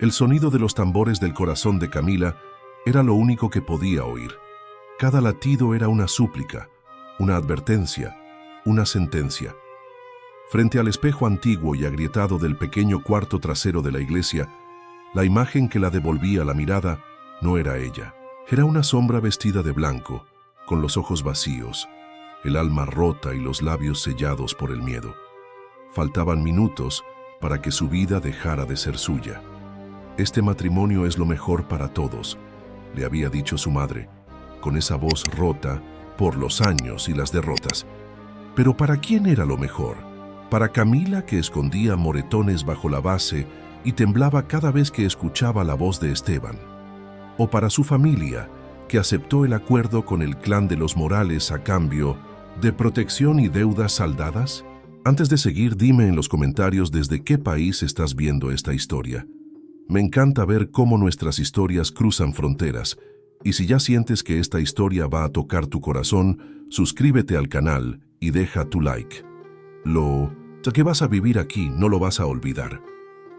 El sonido de los tambores del corazón de Camila era lo único que podía oír. Cada latido era una súplica, una advertencia, una sentencia. Frente al espejo antiguo y agrietado del pequeño cuarto trasero de la iglesia, la imagen que la devolvía la mirada no era ella. Era una sombra vestida de blanco, con los ojos vacíos, el alma rota y los labios sellados por el miedo. Faltaban minutos para que su vida dejara de ser suya. «Este matrimonio es lo mejor para todos», le había dicho su madre, con esa voz rota por los años y las derrotas. Pero ¿para quién era lo mejor? ¿Para Camila, que escondía moretones bajo la base y temblaba cada vez que escuchaba la voz de Esteban? ¿O para su familia, que aceptó el acuerdo con el clan de los Morales a cambio de protección y deudas saldadas? Antes de seguir, dime en los comentarios desde qué país estás viendo esta historia. Me encanta ver cómo nuestras historias cruzan fronteras, y si ya sientes que esta historia va a tocar tu corazón, suscríbete al canal y deja tu like. Lo que vas a vivir aquí no lo vas a olvidar.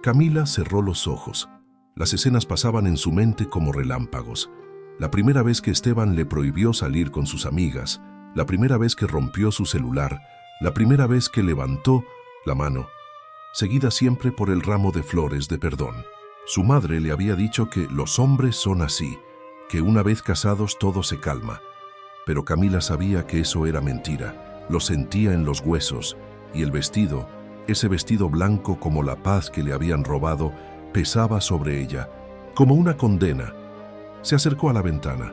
Camila cerró los ojos. Las escenas pasaban en su mente como relámpagos. La primera vez que Esteban le prohibió salir con sus amigas, la primera vez que rompió su celular, la primera vez que levantó la mano, seguida siempre por el ramo de flores de perdón. Su madre le había dicho que los hombres son así, que una vez casados todo se calma. Pero Camila sabía que eso era mentira, lo sentía en los huesos, y el vestido, ese vestido blanco como la paz que le habían robado, pesaba sobre ella, como una condena. Se acercó a la ventana.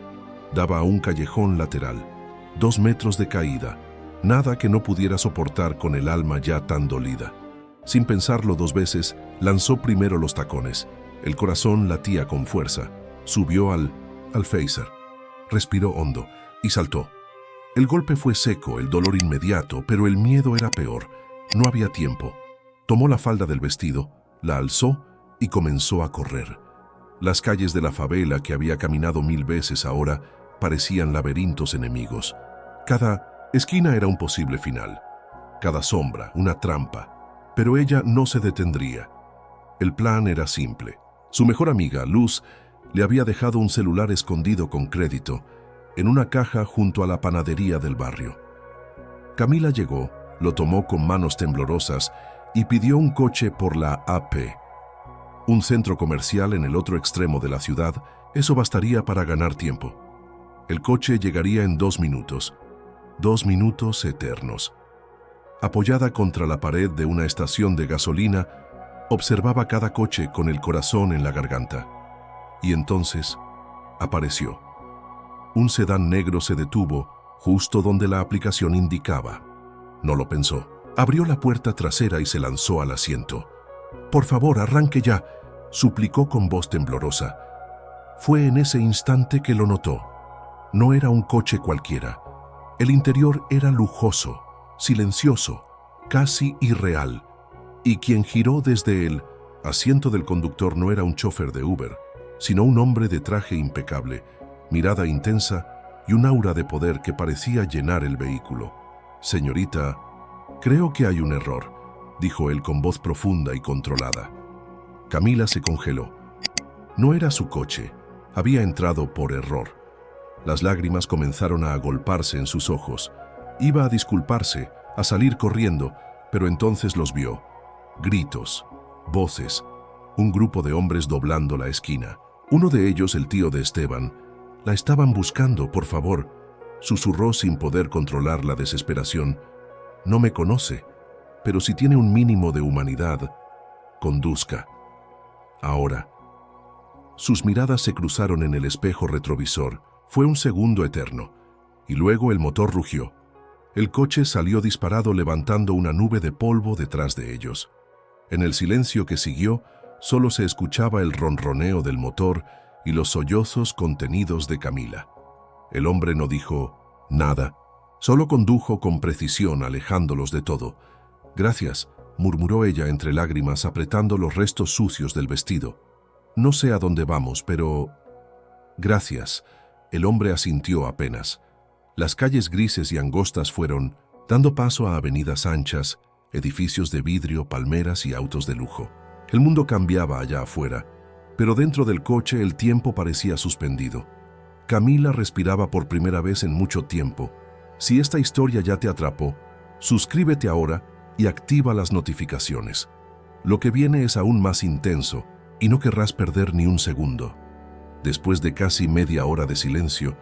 Daba a un callejón lateral, 2 metros de caída, nada que no pudiera soportar con el alma ya tan dolida. Sin pensarlo 2 veces, lanzó primero los tacones. El corazón latía con fuerza. Subió al phaser. Respiró hondo y saltó. El golpe fue seco, el dolor inmediato, pero el miedo era peor. No había tiempo. Tomó la falda del vestido, la alzó y comenzó a correr. Las calles de la favela que había caminado 1000 veces ahora parecían laberintos enemigos. Cada esquina era un posible final. Cada sombra, una trampa. Pero ella no se detendría. El plan era simple. Su mejor amiga, Luz, le había dejado un celular escondido con crédito en una caja junto a la panadería del barrio. Camila llegó, lo tomó con manos temblorosas y pidió un coche por la AP. Un centro comercial en el otro extremo de la ciudad, eso bastaría para ganar tiempo. El coche llegaría en 2 minutos. 2 minutos eternos. Apoyada contra la pared de una estación de gasolina, observaba cada coche con el corazón en la garganta. Y entonces apareció. Un sedán negro se detuvo justo donde la aplicación indicaba. No lo pensó. Abrió la puerta trasera y se lanzó al asiento. «Por favor, arranque ya», suplicó con voz temblorosa. Fue en ese instante que lo notó. No era un coche cualquiera. El interior era lujoso, silencioso, casi irreal. Y quien giró desde el asiento del conductor no era un chofer de Uber, sino un hombre de traje impecable, mirada intensa y un aura de poder que parecía llenar el vehículo. «Señorita, creo que hay un error», dijo él con voz profunda y controlada. Camila se congeló. No era su coche, había entrado por error. Las lágrimas comenzaron a agolparse en sus ojos. Iba a disculparse, a salir corriendo, pero entonces los vio. Gritos, voces, un grupo de hombres doblando la esquina. Uno de ellos, el tío de Esteban, «La estaban buscando, por favor», susurró sin poder controlar la desesperación. «No me conoce, pero si tiene un mínimo de humanidad, conduzca. Ahora». Sus miradas se cruzaron en el espejo retrovisor. Fue un segundo eterno, y luego el motor rugió. El coche salió disparado levantando una nube de polvo detrás de ellos. En el silencio que siguió, solo se escuchaba el ronroneo del motor y los sollozos contenidos de Camila. El hombre no dijo nada, solo condujo con precisión alejándolos de todo. «Gracias», murmuró ella entre lágrimas apretando los restos sucios del vestido. «No sé a dónde vamos, pero...» «Gracias», el hombre asintió apenas. Las calles grises y angostas fueron dando paso a avenidas anchas, edificios de vidrio, palmeras y autos de lujo. El mundo cambiaba allá afuera, Pero dentro del coche el tiempo parecía suspendido. Camila respiraba por primera vez en mucho tiempo. Si esta historia ya te atrapó, suscríbete ahora y activa las notificaciones. Lo que viene es aún más intenso y no querrás perder ni un segundo. Después de casi media hora de silencio,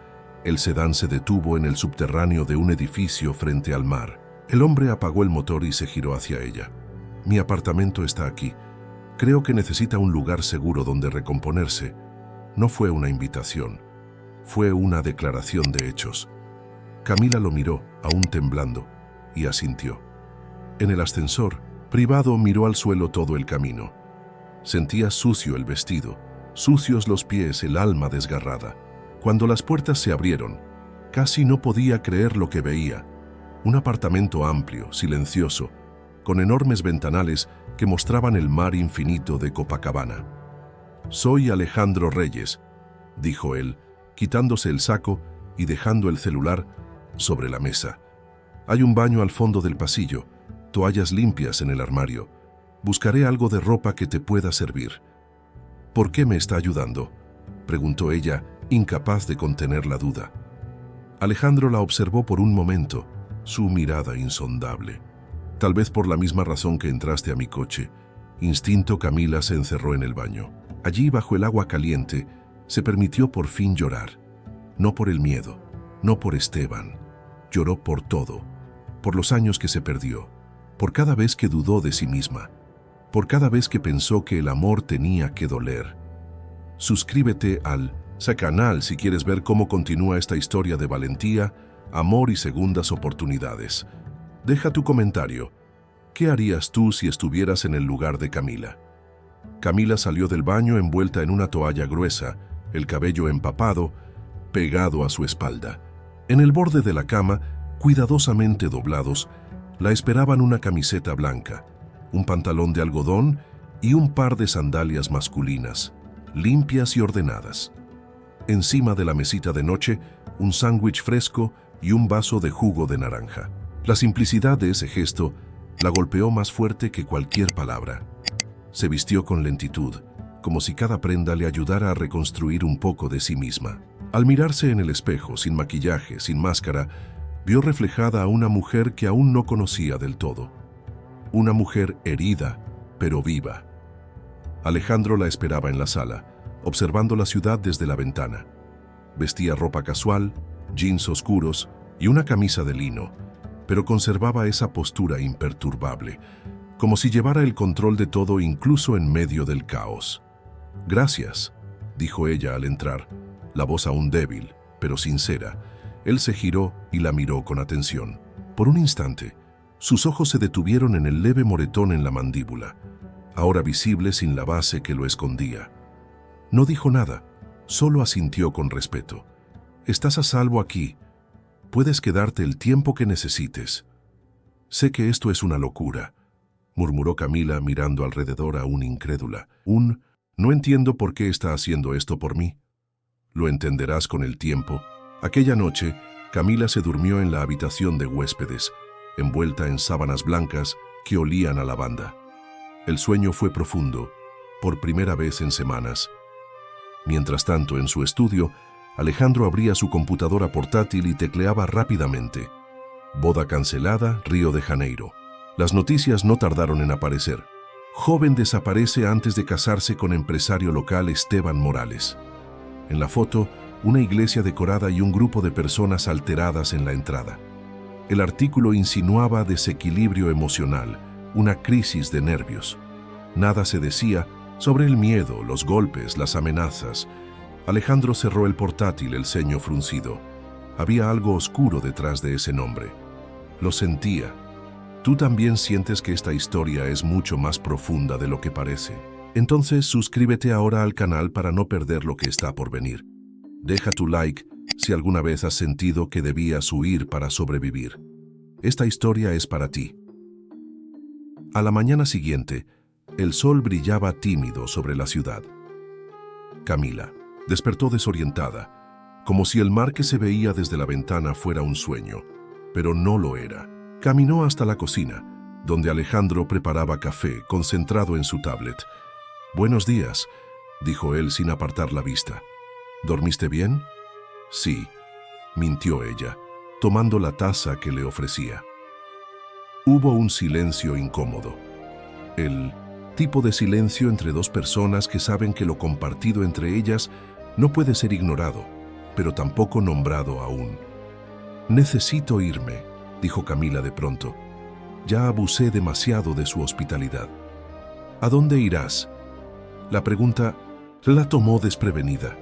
el sedán se detuvo en el subterráneo de un edificio frente al mar. El hombre apagó el motor y se giró hacia ella. Mi apartamento está aquí. Creo que necesita un lugar seguro donde recomponerse. No fue una invitación. Fue una declaración de hechos. Camila lo miró, aún temblando, y asintió. En el ascensor, Privado miró al suelo todo el camino. Sentía sucio el vestido, sucios los pies, el alma desgarrada. Cuando las puertas se abrieron, casi no podía creer lo que veía. Un apartamento amplio, silencioso, con enormes ventanales que mostraban el mar infinito de Copacabana. «Soy Alejandro Reyes», dijo él, quitándose el saco y dejando el celular sobre la mesa. «Hay un baño al fondo del pasillo, toallas limpias en el armario. Buscaré algo de ropa que te pueda servir». «¿Por qué me está ayudando?», preguntó ella, incapaz de contener la duda. Alejandro la observó por un momento, su mirada insondable. «Tal vez por la misma razón que entraste a mi coche». Instinto, Camila se encerró en el baño. Allí, bajo el agua caliente, se permitió por fin llorar. No por el miedo, no por Esteban. Lloró por todo, por los años que se perdió, por cada vez que dudó de sí misma, por cada vez que pensó que el amor tenía que doler. Suscríbete al canal si quieres ver cómo continúa esta historia de valentía, amor y segundas oportunidades. Deja tu comentario. ¿Qué harías tú si estuvieras en el lugar de Camila? Camila salió del baño envuelta en una toalla gruesa, el cabello empapado, pegado a su espalda. En el borde de la cama, cuidadosamente doblados, la esperaban una camiseta blanca, un pantalón de algodón y un par de sandalias masculinas, limpias y ordenadas. Encima de la mesita de noche, un sándwich fresco y un vaso de jugo de naranja. La simplicidad de ese gesto la golpeó más fuerte que cualquier palabra. Se vistió con lentitud, como si cada prenda le ayudara a reconstruir un poco de sí misma. Al mirarse en el espejo, sin maquillaje, sin máscara, vio reflejada a una mujer que aún no conocía del todo. Una mujer herida, pero viva. Alejandro la esperaba en la sala, observando la ciudad desde la ventana. Vestía ropa casual, jeans oscuros y una camisa de lino, pero conservaba esa postura imperturbable, como si llevara el control de todo incluso en medio del caos. «Gracias», dijo ella al entrar, la voz aún débil, pero sincera. Él se giró y la miró con atención. Por un instante, sus ojos se detuvieron en el leve moretón en la mandíbula, ahora visible sin la base que lo escondía. No dijo nada, solo asintió con respeto. «Estás a salvo aquí. Puedes quedarte el tiempo que necesites». «Sé que esto es una locura», murmuró Camila mirando alrededor aún incrédula. «No entiendo por qué está haciendo esto por mí». «Lo entenderás con el tiempo». Aquella noche, Camila se durmió en la habitación de huéspedes, envuelta en sábanas blancas que olían a lavanda. El sueño fue profundo, por primera vez en semanas. Mientras tanto, en su estudio, Alejandro abría su computadora portátil y tecleaba rápidamente. Boda cancelada, Río de Janeiro. Las noticias no tardaron en aparecer. Joven desaparece antes de casarse con empresario local Esteban Morales. En la foto, una iglesia decorada y un grupo de personas alteradas en la entrada. El artículo insinuaba desequilibrio emocional, una crisis de nervios. Nada se decía sobre el miedo, los golpes, las amenazas. Alejandro cerró el portátil, el ceño fruncido. Había algo oscuro detrás de ese nombre. Lo sentía. ¿Tú también sientes que esta historia es mucho más profunda de lo que parece? Entonces suscríbete ahora al canal para no perder lo que está por venir. Deja tu like si alguna vez has sentido que debías huir para sobrevivir. Esta historia es para ti. A la mañana siguiente, el sol brillaba tímido sobre la ciudad. Camila despertó desorientada, como si el mar que se veía desde la ventana fuera un sueño, pero no lo era. Caminó hasta la cocina, donde Alejandro preparaba café, concentrado en su tablet. «Buenos días», dijo él sin apartar la vista. ¿Dormiste bien? Sí, mintió ella, tomando la taza que le ofrecía. Hubo un silencio incómodo. El tipo de silencio entre dos personas que saben que lo compartido entre ellas no puede ser ignorado, pero tampoco nombrado aún. Necesito irme, dijo Camila de pronto. Ya abusé demasiado de su hospitalidad. ¿A dónde irás? La pregunta la tomó desprevenida.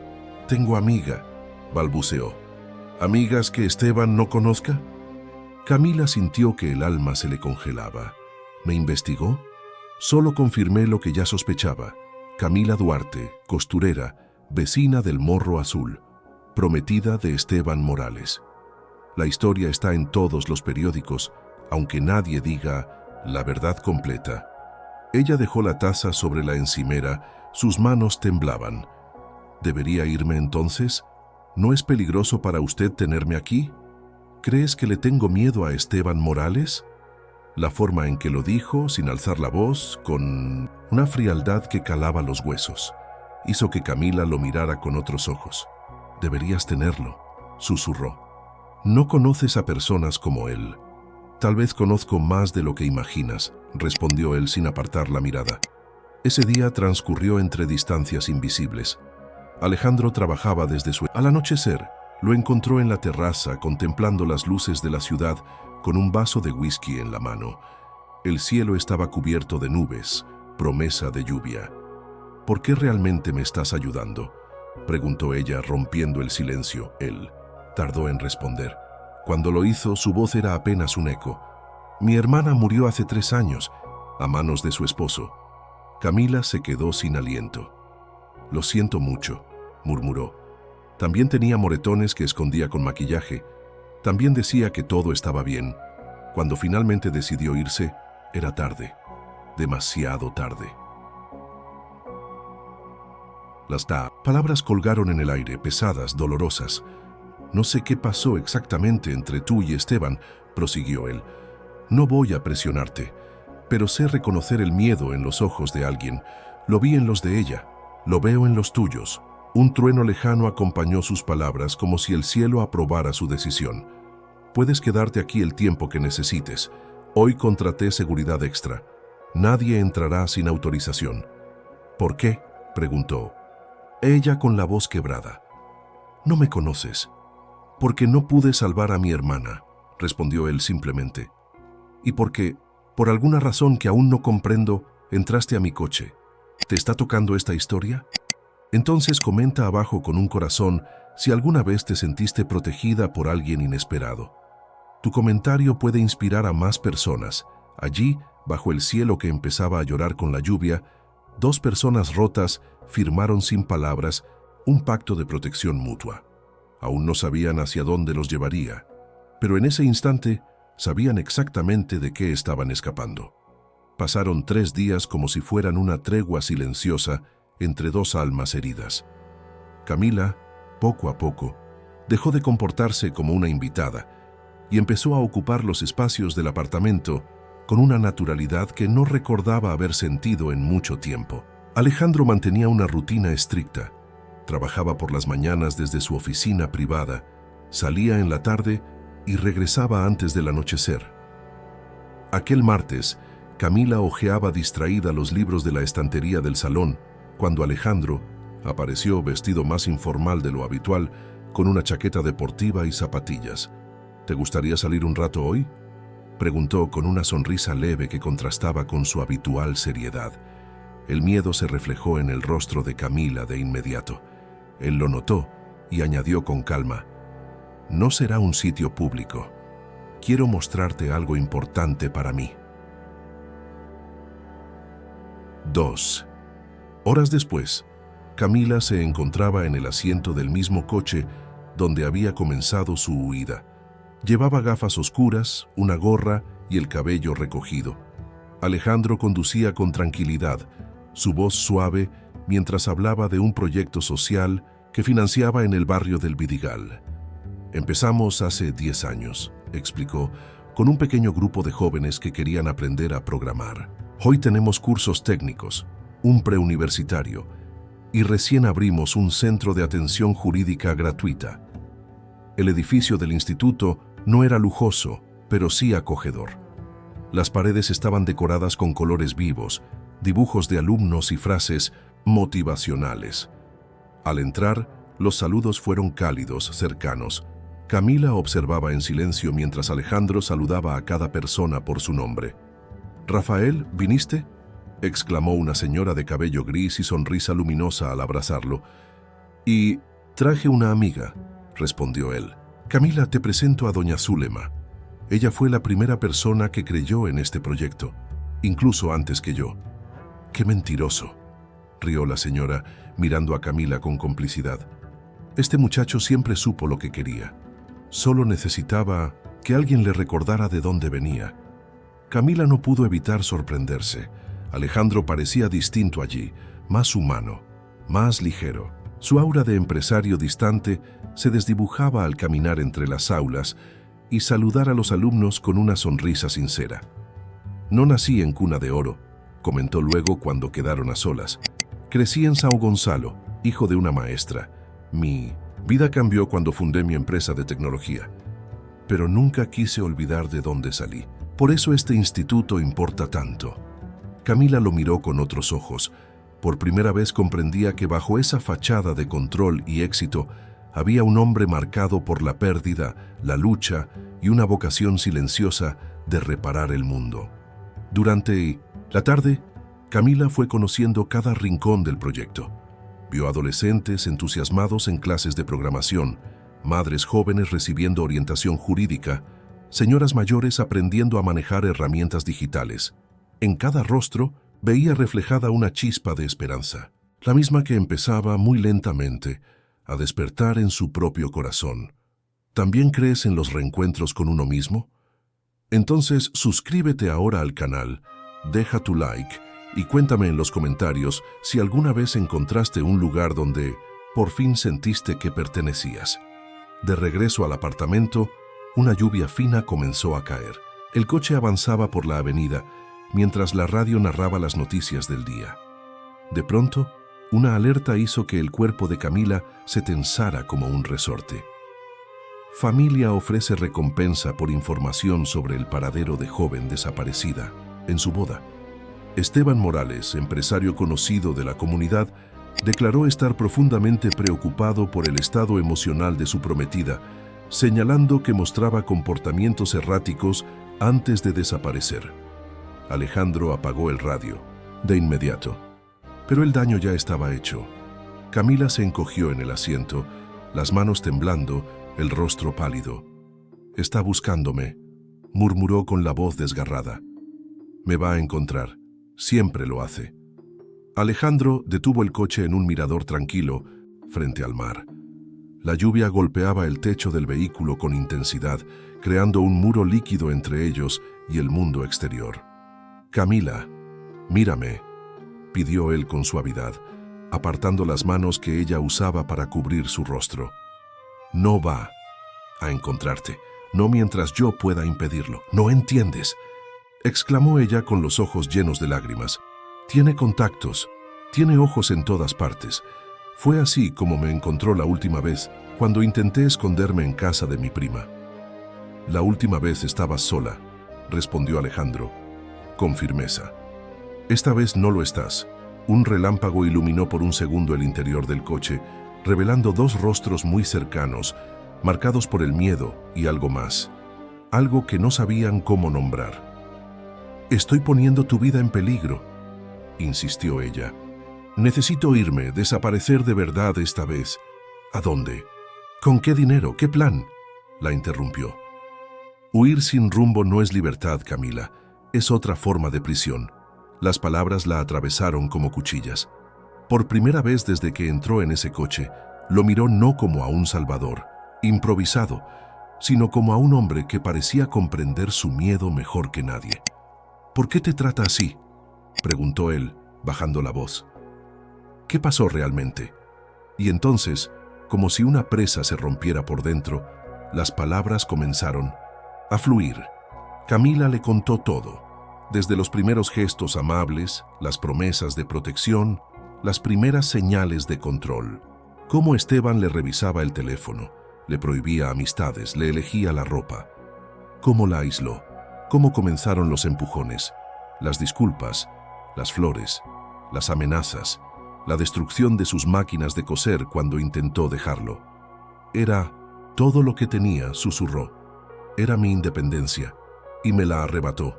Tengo amiga, balbuceó. ¿Amigas que Esteban no conozca? Camila sintió que el alma se le congelaba. ¿Me investigó? Solo confirmé lo que ya sospechaba. Camila Duarte, costurera, vecina del Morro Azul, prometida de Esteban Morales. La historia está en todos los periódicos, aunque nadie diga la verdad completa. Ella dejó la taza sobre la encimera, sus manos temblaban. ¿Debería irme entonces? ¿No es peligroso para usted tenerme aquí? ¿Crees que le tengo miedo a Esteban Morales? La forma en que lo dijo, sin alzar la voz, con una frialdad que calaba los huesos, hizo que Camila lo mirara con otros ojos. Deberías tenerlo, susurró. No conoces a personas como él. Tal vez conozco más de lo que imaginas, respondió él sin apartar la mirada. Ese día transcurrió entre distancias invisibles. Alejandro trabajaba desde su... Al anochecer, lo encontró en la terraza contemplando las luces de la ciudad con un vaso de whisky en la mano. El cielo estaba cubierto de nubes, promesa de lluvia. ¿Por qué realmente me estás ayudando?, preguntó ella, rompiendo el silencio. Él tardó en responder. Cuando lo hizo, su voz era apenas un eco. Mi hermana murió hace 3 años, a manos de su esposo. Camila se quedó sin aliento. Lo siento mucho, murmuró. También tenía moretones que escondía con maquillaje. También decía que todo estaba bien. Cuando finalmente decidió irse, era tarde. Demasiado tarde. Las palabras colgaron en el aire, pesadas, dolorosas. No sé qué pasó exactamente entre tú y Esteban, prosiguió él. No voy a presionarte, pero sé reconocer el miedo en los ojos de alguien. Lo vi en los de ella, lo veo en los tuyos. Un trueno lejano acompañó sus palabras como si el cielo aprobara su decisión. Puedes quedarte aquí el tiempo que necesites. Hoy contraté seguridad extra. Nadie entrará sin autorización. ¿Por qué?, preguntó. Ella con la voz quebrada. No me conoces. Porque no pude salvar a mi hermana, respondió él simplemente. Y porque, por alguna razón que aún no comprendo, entraste a mi coche. ¿Te está tocando esta historia? Entonces comenta abajo con un corazón si alguna vez te sentiste protegida por alguien inesperado. Tu comentario puede inspirar a más personas. Allí, bajo el cielo que empezaba a llorar con la lluvia, 2 personas rotas firmaron sin palabras un pacto de protección mutua. Aún no sabían hacia dónde los llevaría, pero en ese instante sabían exactamente de qué estaban escapando. Pasaron 3 días como si fueran una tregua silenciosa entre 2 almas heridas. Camila, poco a poco, dejó de comportarse como una invitada y empezó a ocupar los espacios del apartamento con una naturalidad que no recordaba haber sentido en mucho tiempo. Alejandro mantenía una rutina estricta. Trabajaba por las mañanas desde su oficina privada, salía en la tarde y regresaba antes del anochecer. Aquel martes, Camila hojeaba distraída los libros de la estantería del salón, cuando Alejandro apareció vestido más informal de lo habitual, con una chaqueta deportiva y zapatillas. ¿Te gustaría salir un rato hoy?, preguntó con una sonrisa leve que contrastaba con su habitual seriedad. El miedo se reflejó en el rostro de Camila de inmediato. Él lo notó y añadió con calma: no será un sitio público. Quiero mostrarte algo importante para mí. 2. Horas después, Camila se encontraba en el asiento del mismo coche donde había comenzado su huida. Llevaba gafas oscuras, una gorra y el cabello recogido. Alejandro conducía con tranquilidad, su voz suave, mientras hablaba de un proyecto social que financiaba en el barrio del Vidigal. Empezamos hace 10 años, explicó, con un pequeño grupo de jóvenes que querían aprender a programar. Hoy tenemos cursos técnicos, un preuniversitario, y recién abrimos un centro de atención jurídica gratuita. El edificio del instituto no era lujoso, pero sí acogedor. Las paredes estaban decoradas con colores vivos, dibujos de alumnos y frases motivacionales. Al entrar, los saludos fueron cálidos, cercanos. Camila observaba en silencio mientras Alejandro saludaba a cada persona por su nombre. «Rafael, ¿viniste?», exclamó una señora de cabello gris y sonrisa luminosa al abrazarlo. «Y traje una amiga», respondió él. «Camila, te presento a doña Zulema. Ella fue la primera persona que creyó en este proyecto, incluso antes que yo». «Qué mentiroso», rió la señora, mirando a Camila con complicidad. «Este muchacho siempre supo lo que quería. Solo necesitaba que alguien le recordara de dónde venía». Camila no pudo evitar sorprenderse. Alejandro parecía distinto allí, más humano, más ligero. Su aura de empresario distante se desdibujaba al caminar entre las aulas y saludar a los alumnos con una sonrisa sincera. «No nací en cuna de oro», comentó luego cuando quedaron a solas. «Crecí en São Gonçalo, hijo de una maestra. Mi vida cambió cuando fundé mi empresa de tecnología. Pero nunca quise olvidar de dónde salí. Por eso este instituto importa tanto». Camila lo miró con otros ojos. Por primera vez comprendía que bajo esa fachada de control y éxito había un hombre marcado por la pérdida, la lucha y una vocación silenciosa de reparar el mundo. Durante la tarde, Camila fue conociendo cada rincón del proyecto. Vio adolescentes entusiasmados en clases de programación, madres jóvenes recibiendo orientación jurídica, señoras mayores aprendiendo a manejar herramientas digitales. En cada rostro veía reflejada una chispa de esperanza, la misma que empezaba muy lentamente a despertar en su propio corazón. ¿También crees en los reencuentros con uno mismo? Entonces suscríbete ahora al canal, deja tu like y cuéntame en los comentarios si alguna vez encontraste un lugar donde por fin sentiste que pertenecías. De regreso al apartamento, una lluvia fina comenzó a caer. El coche avanzaba por la avenida mientras la radio narraba las noticias del día. De pronto, una alerta hizo que el cuerpo de Camila se tensara como un resorte. Familia ofrece recompensa por información sobre el paradero de joven desaparecida en su boda. Esteban Morales, empresario conocido de la comunidad, declaró estar profundamente preocupado por el estado emocional de su prometida, señalando que mostraba comportamientos erráticos antes de desaparecer. Alejandro apagó el radio de inmediato, pero el daño ya estaba hecho. Camila se encogió en el asiento, las manos temblando, el rostro pálido. «Está buscándome», murmuró con la voz desgarrada. «Me va a encontrar, siempre lo hace». Alejandro detuvo el coche en un mirador tranquilo, frente al mar. La lluvia golpeaba el techo del vehículo con intensidad, creando un muro líquido entre ellos y el mundo exterior. «Camila, mírame», pidió él con suavidad, apartando las manos que ella usaba para cubrir su rostro. «No va a encontrarte, no mientras yo pueda impedirlo. ¿No entiendes?», exclamó ella con los ojos llenos de lágrimas. «Tiene contactos, tiene ojos en todas partes. Fue así como me encontró la última vez, cuando intenté esconderme en casa de mi prima». «La última vez estabas sola», respondió Alejandro, con firmeza. «Esta vez no lo estás». Un relámpago iluminó por un segundo el interior del coche, revelando dos rostros muy cercanos, marcados por el miedo y algo más, algo que no sabían cómo nombrar. «Estoy poniendo tu vida en peligro», insistió ella. «Necesito irme, desaparecer de verdad esta vez». «¿A dónde? ¿Con qué dinero? ¿Qué plan?», la interrumpió. «Huir sin rumbo no es libertad, Camila. Es otra forma de prisión». Las palabras la atravesaron como cuchillas. Por primera vez desde que entró en ese coche, lo miró no como a un salvador, improvisado, sino como a un hombre que parecía comprender su miedo mejor que nadie. «¿Por qué te trata así?», preguntó él, bajando la voz. «¿Qué pasó realmente?». Y entonces, como si una presa se rompiera por dentro, las palabras comenzaron a fluir. Camila le contó todo, desde los primeros gestos amables, las promesas de protección, las primeras señales de control. Cómo Esteban le revisaba el teléfono, le prohibía amistades, le elegía la ropa. Cómo la aisló, cómo comenzaron los empujones, las disculpas, las flores, las amenazas, la destrucción de sus máquinas de coser cuando intentó dejarlo. Era todo lo que tenía, susurró. Era mi independencia, y me la arrebató.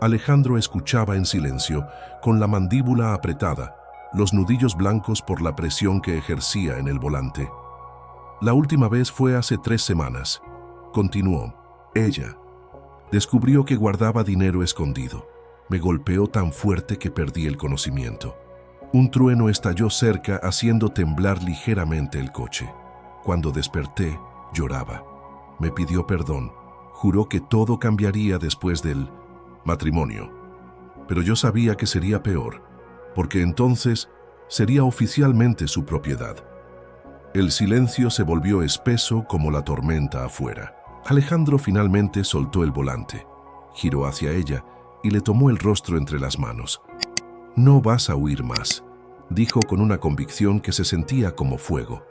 Alejandro escuchaba en silencio, con la mandíbula apretada, los nudillos blancos por la presión que ejercía en el volante. La última vez fue hace 3 semanas. Continuó. Ella descubrió que guardaba dinero escondido. Me golpeó tan fuerte que perdí el conocimiento. Un trueno estalló cerca, haciendo temblar ligeramente el coche. Cuando desperté, lloraba. Me pidió perdón. Juró que todo cambiaría después del matrimonio. Pero yo sabía que sería peor, porque entonces sería oficialmente su propiedad. El silencio se volvió espeso como la tormenta afuera. Alejandro finalmente soltó el volante, giró hacia ella y le tomó el rostro entre las manos. «No vas a huir más», dijo con una convicción que se sentía como fuego.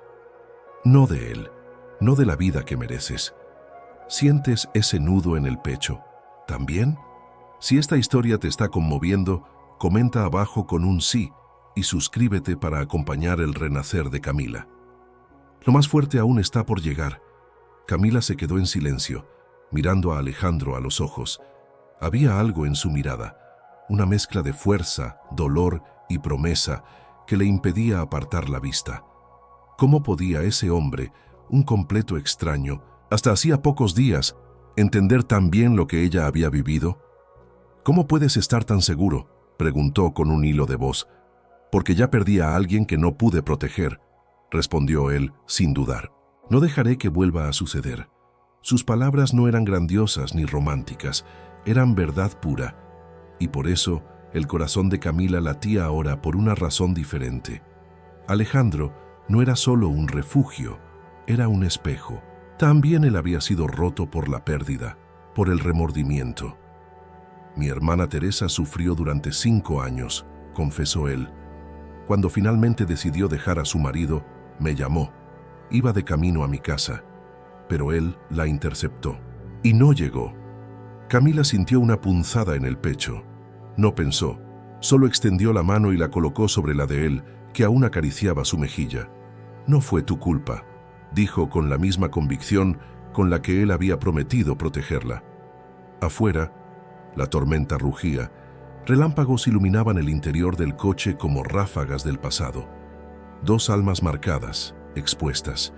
«No de él, no de la vida que mereces. ¿Sientes ese nudo en el pecho? ¿También? Si esta historia te está conmoviendo, comenta abajo con un sí y suscríbete para acompañar el renacer de Camila. Lo más fuerte aún está por llegar». Camila se quedó en silencio, mirando a Alejandro a los ojos. Había algo en su mirada, una mezcla de fuerza, dolor y promesa que le impedía apartar la vista. ¿Cómo podía ese hombre, un completo extraño, hasta hacía pocos días, entender tan bien lo que ella había vivido? «¿Cómo puedes estar tan seguro?», preguntó con un hilo de voz. «Porque ya perdí a alguien que no pude proteger», respondió él sin dudar. «No dejaré que vuelva a suceder». Sus palabras no eran grandiosas ni románticas, eran verdad pura, y por eso el corazón de Camila latía ahora por una razón diferente. Alejandro no era solo un refugio, era un espejo. También él había sido roto por la pérdida, por el remordimiento. «Mi hermana Teresa sufrió durante 5 años», confesó él. «Cuando finalmente decidió dejar a su marido, me llamó. Iba de camino a mi casa, pero él la interceptó y no llegó». Camila sintió una punzada en el pecho. No pensó, solo extendió la mano y la colocó sobre la de él, que aún acariciaba su mejilla. «No fue tu culpa», dijo con la misma convicción con la que él había prometido protegerla. Afuera, la tormenta rugía. Relámpagos iluminaban el interior del coche como ráfagas del pasado. 2 almas marcadas, expuestas.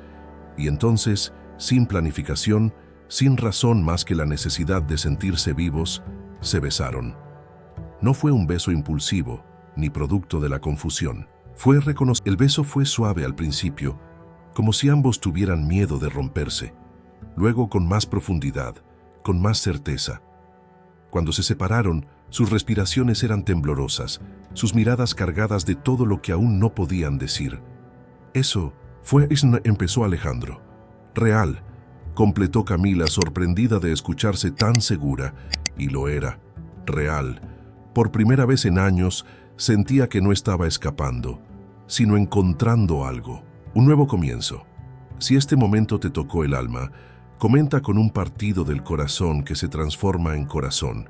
Y entonces, sin planificación, sin razón más que la necesidad de sentirse vivos, se besaron. No fue un beso impulsivo, ni producto de la confusión. El beso fue suave al principio, como si ambos tuvieran miedo de romperse. Luego con más profundidad, con más certeza. Cuando se separaron, sus respiraciones eran temblorosas, sus miradas cargadas de todo lo que aún no podían decir. «Eso empezó Alejandro. «Real», completó Camila, sorprendida de escucharse tan segura, y lo era. Real. Por primera vez en años, sentía que no estaba escapando, sino encontrando algo, un nuevo comienzo. Si este momento te tocó el alma, comenta con un partido del corazón que se transforma en corazón.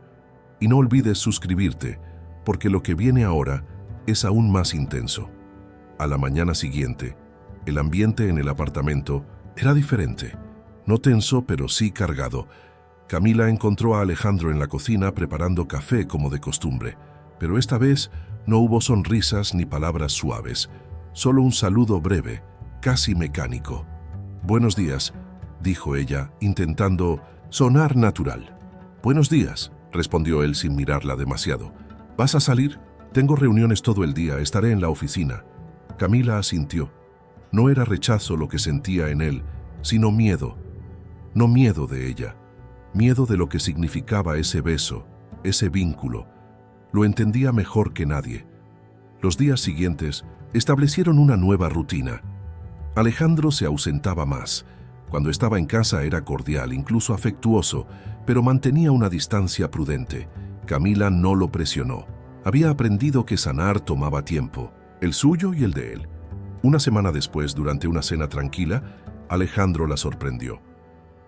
Y no olvides suscribirte, porque lo que viene ahora es aún más intenso. A la mañana siguiente, el ambiente en el apartamento era diferente. No tenso, pero sí cargado. Camila encontró a Alejandro en la cocina preparando café como de costumbre, pero esta vez no hubo sonrisas ni palabras suaves, solo un saludo breve, casi mecánico. «Buenos días», dijo ella, intentando sonar natural. «Buenos días», respondió él sin mirarla demasiado. «¿Vas a salir? Tengo reuniones todo el día, estaré en la oficina». Camila asintió. No era rechazo lo que sentía en él, sino miedo. No miedo de ella, miedo de lo que significaba ese beso, ese vínculo. Lo entendía mejor que nadie. Los días siguientes establecieron una nueva rutina. Alejandro se ausentaba más. Cuando estaba en casa era cordial, incluso afectuoso, pero mantenía una distancia prudente. Camila no lo presionó. Había aprendido que sanar tomaba tiempo. el suyo y el de él. Una semana después, durante una cena tranquila, Alejandro la sorprendió.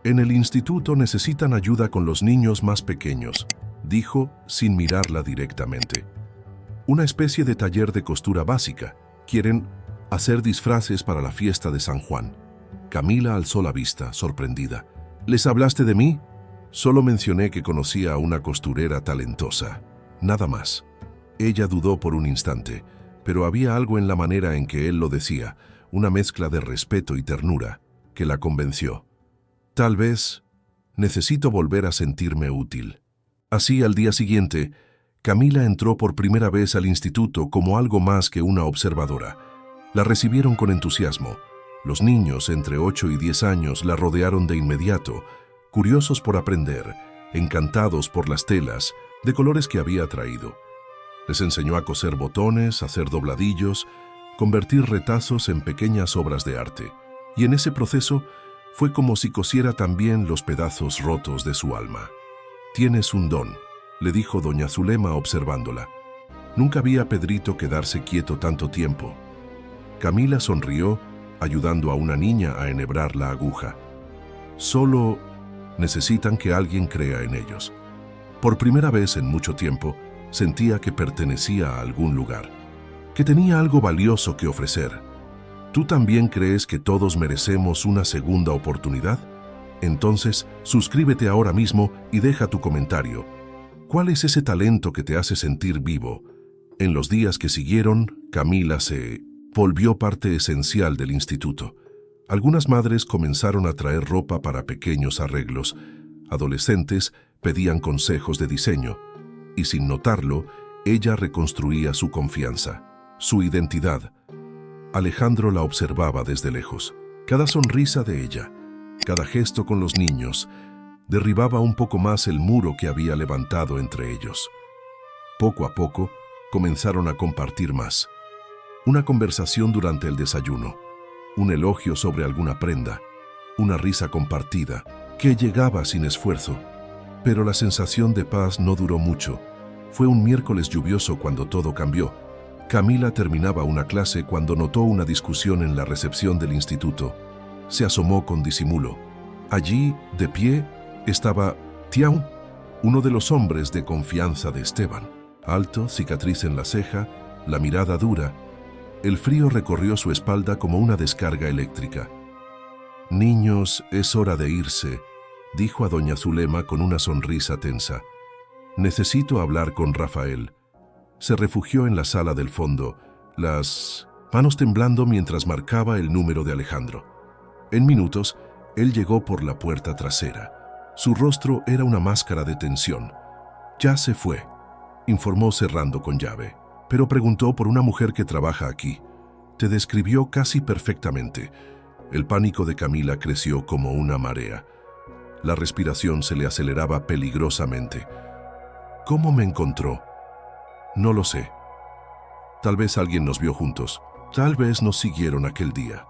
«En el instituto necesitan ayuda con los niños más pequeños», dijo sin mirarla directamente. «Una especie de taller de costura básica. Quieren hacer disfraces para la fiesta de San Juan». Camila alzó la vista, sorprendida. «¿Les hablaste de mí?» «Solo mencioné que conocía a una costurera talentosa. Nada más». Ella dudó por un instante, pero había algo en la manera en que él lo decía, una mezcla de respeto y ternura, que la convenció. «Tal vez necesito volver a sentirme útil». Así, al día siguiente, Camila entró por primera vez al instituto como algo más que una observadora. La recibieron con entusiasmo. Los niños entre 8 y 10 años la rodearon de inmediato, curiosos por aprender, encantados por las telas de colores que había traído. Les enseñó a coser botones, hacer dobladillos, convertir retazos en pequeñas obras de arte. Y en ese proceso fue como si cosiera también los pedazos rotos de su alma. «Tienes un don», le dijo doña Zulema observándola. Nunca vi a Pedrito quedarse quieto tanto tiempo. Camila sonrió, ayudando a una niña a enhebrar la aguja. «Solo necesitan que alguien crea en ellos». Por primera vez en mucho tiempo, sentía que pertenecía a algún lugar, que tenía algo valioso que ofrecer. ¿Tú también crees que todos merecemos una segunda oportunidad? Entonces, suscríbete ahora mismo y deja tu comentario. ¿Cuál es ese talento que te hace sentir vivo? En los días que siguieron, Camila se volvió parte esencial del instituto. Algunas madres comenzaron a traer ropa para pequeños arreglos. Adolescentes pedían consejos de diseño. Y sin notarlo, ella reconstruía su confianza, su identidad. Alejandro la observaba desde lejos. Cada sonrisa de ella, cada gesto con los niños, derribaba un poco más el muro que había levantado entre ellos. Poco a poco, comenzaron a compartir más. Una conversación durante el desayuno, un elogio sobre alguna prenda, una risa compartida, que llegaba sin esfuerzo. Pero la sensación de paz no duró mucho. Fue un miércoles lluvioso cuando todo cambió. Camila terminaba una clase cuando notó una discusión en la recepción del instituto. Se asomó con disimulo. Allí, de pie, estaba Tião, uno de los hombres de confianza de Esteban. Alto, cicatriz en la ceja, la mirada dura. El frío recorrió su espalda como una descarga eléctrica. «Niños, es hora de irse», dijo a doña Zulema con una sonrisa tensa. «Necesito hablar con Rafael». Se refugió en la sala del fondo, las manos temblando mientras marcaba el número de Alejandro. En minutos, él llegó por la puerta trasera. Su rostro era una máscara de tensión. «Ya se fue», informó cerrando con llave. Pero preguntó por una mujer que trabaja aquí. Te describió casi perfectamente. El pánico de Camila creció como una marea. La respiración se le aceleraba peligrosamente. «¿Cómo me encontró?» «No lo sé. Tal vez alguien nos vio juntos. Tal vez nos siguieron aquel día».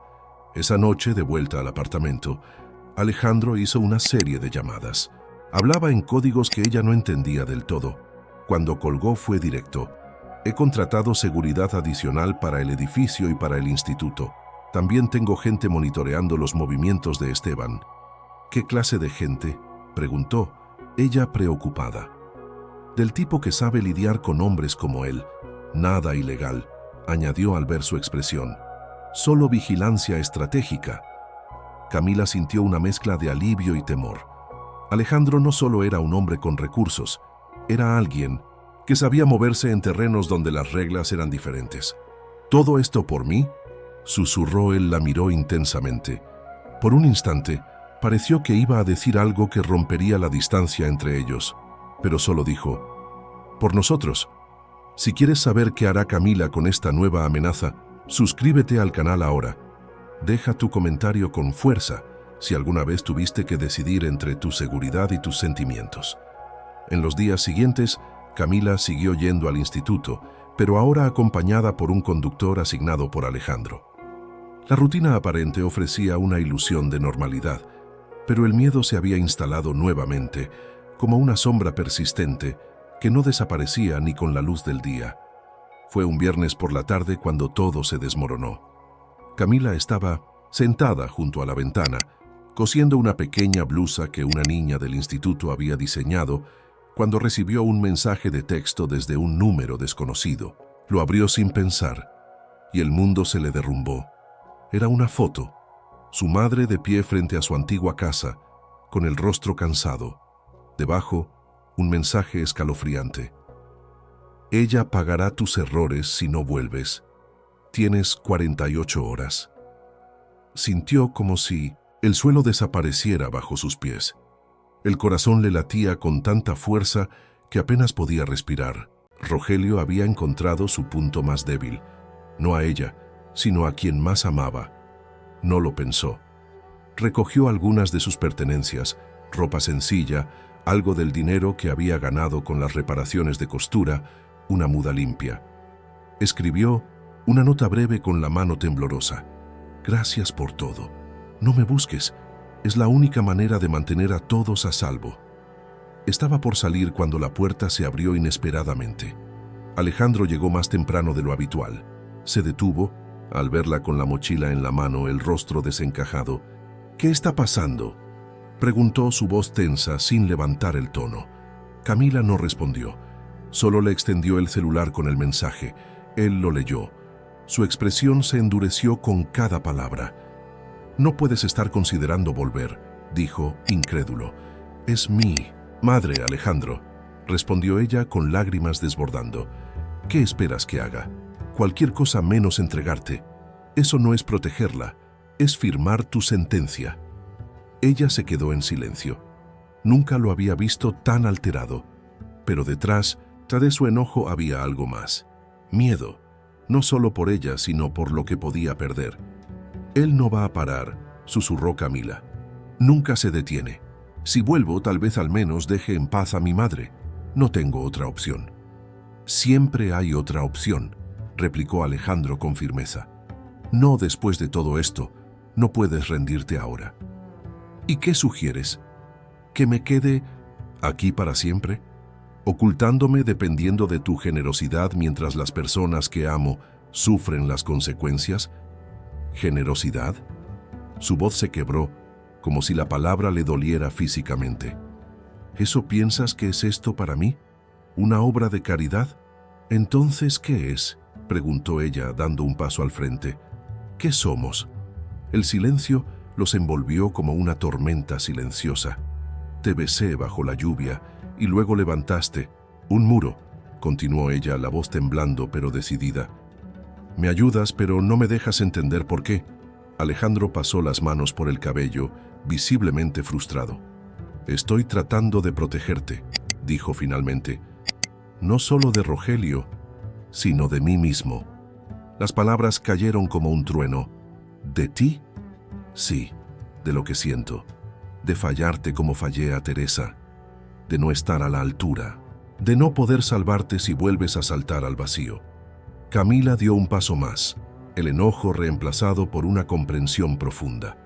Esa noche, de vuelta al apartamento, Alejandro hizo una serie de llamadas. Hablaba en códigos que ella no entendía del todo. Cuando colgó fue directo. «He contratado seguridad adicional para el edificio y para el instituto. También tengo gente monitoreando los movimientos de Esteban». «¿Qué clase de gente?», preguntó, ella preocupada. «Del tipo que sabe lidiar con hombres como él. Nada ilegal», añadió al ver su expresión. «Solo vigilancia estratégica». Camila sintió una mezcla de alivio y temor. Alejandro no solo era un hombre con recursos, era alguien que sabía moverse en terrenos donde las reglas eran diferentes. «¿Todo esto por mí?», susurró. Él la miró intensamente. Por un instante, pareció que iba a decir algo que rompería la distancia entre ellos, pero solo dijo: «Por nosotros». Si quieres saber qué hará Camila con esta nueva amenaza, suscríbete al canal ahora. Deja tu comentario con fuerza si alguna vez tuviste que decidir entre tu seguridad y tus sentimientos. En los días siguientes, Camila siguió yendo al instituto, pero ahora acompañada por un conductor asignado por Alejandro. La rutina aparente ofrecía una ilusión de normalidad, pero el miedo se había instalado nuevamente, como una sombra persistente que no desaparecía ni con la luz del día. Fue un viernes por la tarde cuando todo se desmoronó. Camila estaba sentada junto a la ventana, cosiendo una pequeña blusa que una niña del instituto había diseñado, cuando recibió un mensaje de texto desde un número desconocido. Lo abrió sin pensar, y el mundo se le derrumbó. Era una foto, su madre de pie frente a su antigua casa, con el rostro cansado. Debajo, un mensaje escalofriante. Ella pagará tus errores si no vuelves. Tienes 48 horas. Sintió como si el suelo desapareciera bajo sus pies. El corazón le latía con tanta fuerza que apenas podía respirar. Rogelio había encontrado su punto más débil. No a ella, sino a quien más amaba. No lo pensó. Recogió algunas de sus pertenencias, ropa sencilla, algo del dinero que había ganado con las reparaciones de costura, una muda limpia. Escribió una nota breve con la mano temblorosa. Gracias por todo. No me busques. Es la única manera de mantener a todos a salvo. Estaba por salir cuando la puerta se abrió inesperadamente. Alejandro llegó más temprano de lo habitual. Se detuvo, al verla con la mochila en la mano, el rostro desencajado. «¿Qué está pasando?», preguntó, su voz tensa, sin levantar el tono. Camila no respondió. Solo le extendió el celular con el mensaje. Él lo leyó. Su expresión se endureció con cada palabra. «No puedes estar considerando volver», dijo, incrédulo. «Es mi madre, Alejandro», respondió ella con lágrimas desbordando. «¿Qué esperas que haga? Cualquier cosa menos entregarte. Eso no es protegerla, es firmar tu sentencia». Ella se quedó en silencio. Nunca lo había visto tan alterado, pero detrás de su enojo había algo más. Miedo, no solo por ella, sino por lo que podía perder. «Él no va a parar», susurró Camila. «Nunca se detiene. Si vuelvo, tal vez al menos deje en paz a mi madre. No tengo otra opción». «Siempre hay otra opción», replicó Alejandro con firmeza. «No después de todo esto. No puedes rendirte ahora». «¿Y qué sugieres? ¿Que me quede aquí para siempre? ¿Ocultándome dependiendo de tu generosidad mientras las personas que amo sufren las consecuencias?» «¿Generosidad?». Su voz se quebró, como si la palabra le doliera físicamente. «¿Eso piensas que es esto para mí? ¿Una obra de caridad? Entonces, ¿qué es?», preguntó ella, dando un paso al frente. «¿Qué somos?». El silencio los envolvió como una tormenta silenciosa. «Te besé bajo la lluvia y luego levantaste un muro», continuó ella, la voz temblando pero decidida. «Me ayudas, pero no me dejas entender por qué». Alejandro pasó las manos por el cabello, visiblemente frustrado. «Estoy tratando de protegerte», dijo finalmente. «No solo de Rogelio, sino de mí mismo». Las palabras cayeron como un trueno. «¿De ti?». «Sí, de lo que siento. De fallarte como fallé a Teresa. De no estar a la altura. De no poder salvarte si vuelves a saltar al vacío». Camila dio un paso más, el enojo reemplazado por una comprensión profunda.